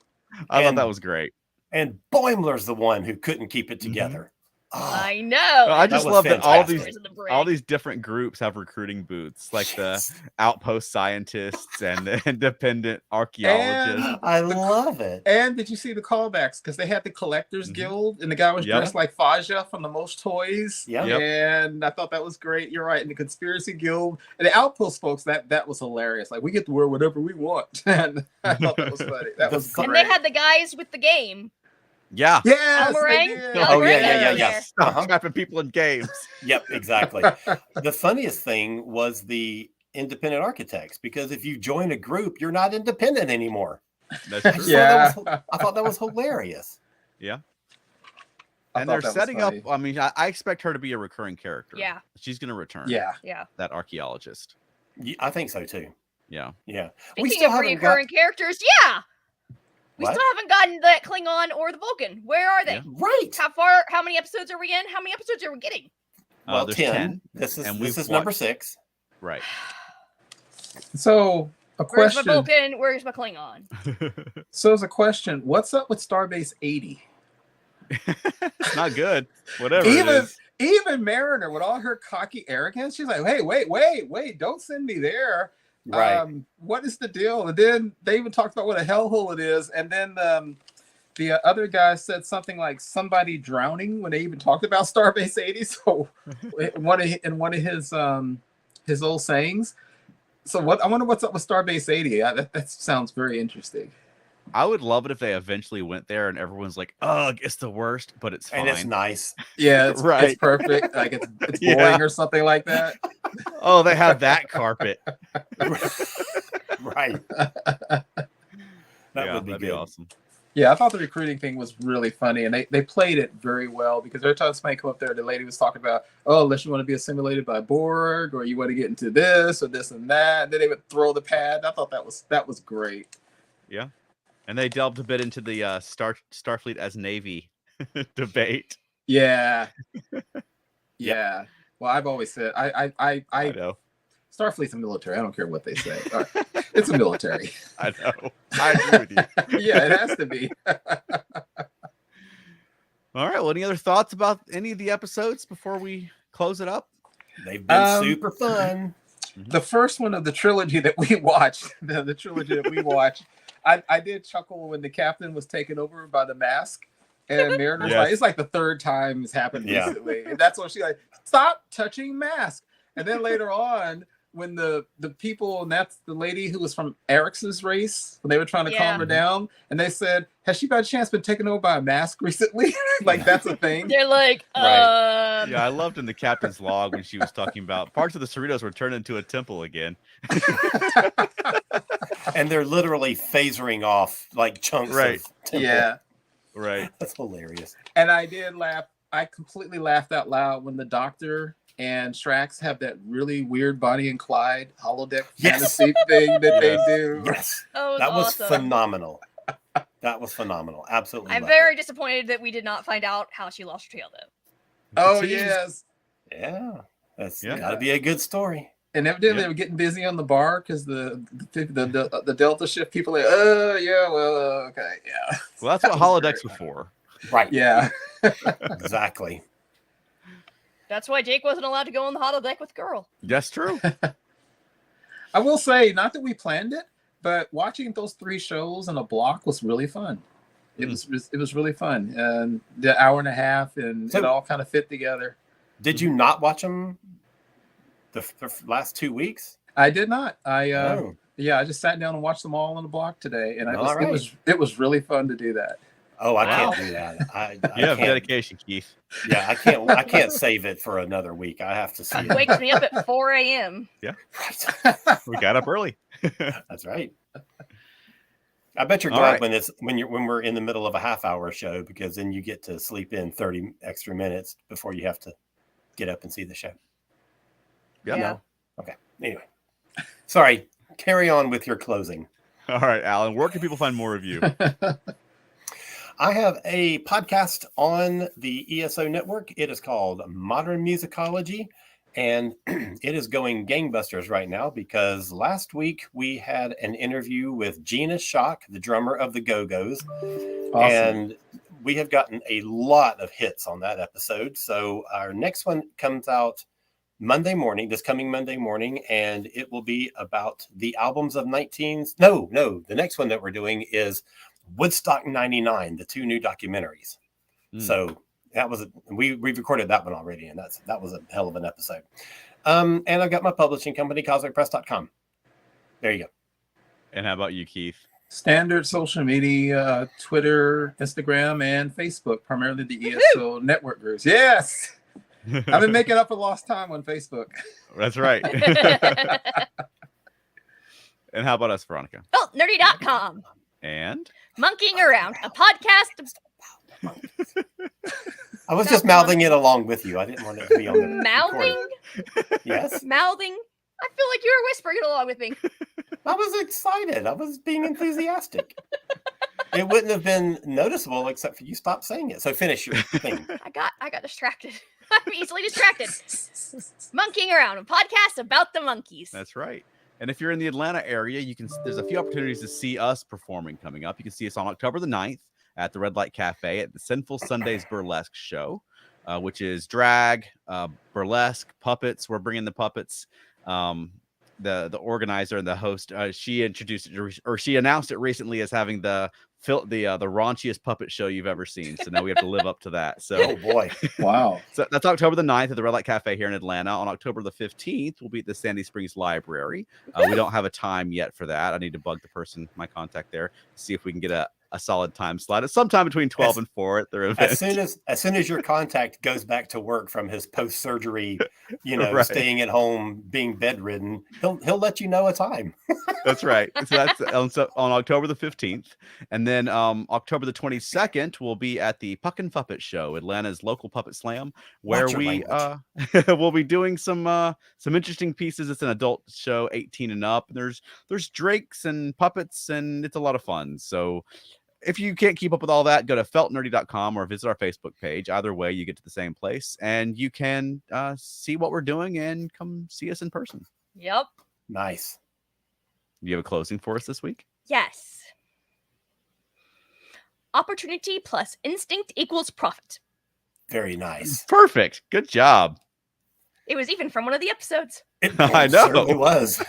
I thought that was great. And Boimler's the one who couldn't keep it together. Oh, I know. I just love that all these different groups have recruiting booths, like the outpost scientists and the independent archaeologists. And I love it. And did you see the callbacks? Because they had the Collectors Guild, and the guy was dressed like Faja from The Most Toys. Yeah. And I thought that was great. You're right. And the Conspiracy Guild and the Outpost folks, that was hilarious. Like, we get to wear whatever we want. And I thought that was funny. That was great. And they had the guys with the game. Yeah. Yes. Oh, yeah. Stop trapping people in games. Yep, exactly. The funniest thing was the independent architects, because if you join a group, you're not independent anymore. That's true. Yeah. I thought that was hilarious. Yeah. And they're setting up. I mean, I expect her to be a recurring character. Yeah. She's going to return. Yeah. That archaeologist. I think so too. Yeah. Yeah. Speaking of recurring characters, we still haven't gotten the Klingon or the Vulcan. Where are they? Yeah. Right. How many episodes are we in? How many episodes are we getting? Well, there's 10. This is number 6. Right. So a question. Where's my Vulcan? Where's my Klingon? So as a question, what's up with Starbase 80? It's not good. Whatever. Even Mariner, with all her cocky arrogance, she's like, "Hey, wait! Don't send me there." Right. What is the deal? And then they even talked about what a hellhole it is. And then the other guy said something like somebody drowning when they even talked about Starbase 80. So in one of his old sayings. So I wonder what's up with Starbase 80. That sounds very interesting. I would love it if they eventually went there and everyone's like, "Ugh, it's the worst," but it's fine. And it's nice. Yeah, it's Right. It's perfect. Like it's boring or something like that. Oh, they have that carpet. Right. That would be that'd good. be awesome. Yeah, I thought the recruiting thing was really funny, and they played it very well, because every time somebody come up there, the lady was talking about, oh, unless you want to be assimilated by Borg, or you want to get into this or this and that. And then they would throw the pad. I thought that was great. Yeah, and they delved a bit into the Starfleet as Navy debate. Yeah. Yeah. Well, I've always said I know. Starfleet's a military. I don't care what they say. It's a military. I know. I agree with you. Yeah, it has to be. All right. Well, any other thoughts about any of the episodes before we close it up? They've been super fun. The first one of the trilogy that we watched, the trilogy that we watched, I did chuckle when the captain was taken over by the mask. And Mariner's like, it's like the third time it's happened recently. And that's when she's like, stop touching mask. And then later on, when the people, and that's the lady who was from Eric's race, when they were trying to calm her down, and they said, has she by chance been taken over by a mask recently? Like, that's a thing. They're like, Yeah, I loved in the captain's log when she was talking about parts of the Cerritos were turned into a temple again. And they're literally phasering off like chunks of temple. Yeah. Right. That's hilarious. And I did laugh. I completely laughed out loud when the Doctor and Strax have that really weird Bonnie and Clyde holodeck fantasy thing that they do. Yes. that was phenomenal. That was phenomenal. Absolutely. I'm very disappointed that we did not find out how she lost her tail, though. Oh, yes. Yeah. That's got to be a good story. And evidently they were getting busy on the bar because the Delta shift people are like, okay, yeah. Well, that's what holodecks were for. Right. Yeah. Exactly. That's why Jake wasn't allowed to go on the holodeck with Girl. That's true. I will say, not that we planned it, but watching those 3 shows in a block was really fun. It was really fun, and the hour and a half, and it all kind of fit together. Did you not watch them the last 2 weeks? I did not. I just sat down and watched them all in a block today, and it was really fun to do that. Oh, I can't do that. You have dedication, Keith. Yeah, I can't save it for another week. I have to see it. It wakes me up at 4 a.m. Yeah. Right. We got up early. That's right. I bet you're glad when we're in the middle of a half-hour show, because then you get to sleep in 30 extra minutes before you have to get up and see the show. Yeah. No? Okay. Anyway. Sorry. Carry on with your closing. All right, Alan. Where can people find more of you? I have a podcast on the ESO network. It is called Modern Musicology, and it is going gangbusters right now because last week we had an interview with Gina Schock, the drummer of the Go-Go's. Awesome. And we have gotten a lot of hits on that episode. So our next one comes out this coming Monday morning, and it will be about the albums of the next one that we're doing is Woodstock 99, the 2 new documentaries. So that was we recorded that one already, and that was a hell of an episode. And I've got my publishing company, cosmicpress.com. There you go. And how about you, Keith? Standard social media, Twitter, Instagram, and Facebook, primarily the ESO network groups. Yes. I've been making up for lost time on Facebook. That's right. And how about us, Veronica? Oh, nerdy.com. And Monkeying Around, a podcast. I was just mouthing it along with you. I didn't want it to be on the mouthing. Yes, mouthing. I feel like you were whispering it along with me. I was excited. I was being enthusiastic. It wouldn't have been noticeable except for you stopped saying it. So finish your thing. I got distracted. I'm easily distracted. Monkeying Around, a podcast about the monkeys. That's right. And if you're in the Atlanta area, there's a few opportunities to see us performing coming up. You can see us on October the 9th at the Red Light Cafe at the Sinful Sundays Burlesque Show, which is drag, burlesque, puppets. We're bringing the puppets. the organizer and the host, she introduced it, or she announced it recently as having the raunchiest puppet show you've ever seen. So now we have to live up to that. So oh boy, wow. So that's October the 9th at the Red Light Cafe here in Atlanta. On October the 15th, we'll be at the Sandy Springs Library. We don't have a time yet for that. I need to bug the person, my contact there, see if we can get a solid time slot. It's sometime between 12 and 4 at their event. As soon as your contact goes back to work from his post-surgery, Right. staying at home, being bedridden, he'll let you know a time. That's right. So that's on October the 15th. And then October the 22nd, we'll be at the Puck and Puppet Show, Atlanta's local puppet slam, where we we'll be doing some interesting pieces. It's an adult show, 18 and up. There's drakes and puppets, and it's a lot of fun. So if you can't keep up with all that, go to feltnerdy.com or visit our Facebook page. Either way, you get to the same place, and you can see what we're doing and come see us in person. Yep. Nice. You have a closing for us this week? Yes. Opportunity plus instinct equals profit. Very nice. Perfect. Good job. It was even from one of the episodes. I know. It was.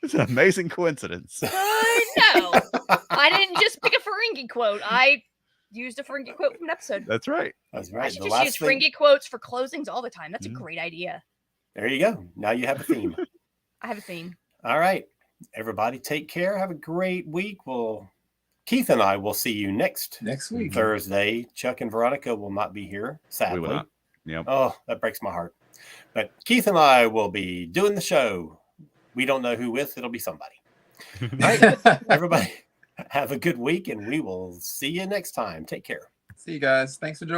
It's an amazing coincidence. I know. I didn't just pick a Ferengi quote. I used a Ferengi quote from an episode. That's right. That's right. I should just use Ferengi quotes for closings all the time. That's a great idea. There you go. Now you have a theme. I have a theme. All right. Everybody take care. Have a great week. Keith and I will see you next week. Thursday. Chuck and Veronica will not be here, sadly. We will not. Yep. Oh, that breaks my heart. But Keith and I will be doing the show. We don't know who with. It'll be somebody. All right. Everybody have a good week, and we will see you next time. Take care. See you guys. Thanks for joining.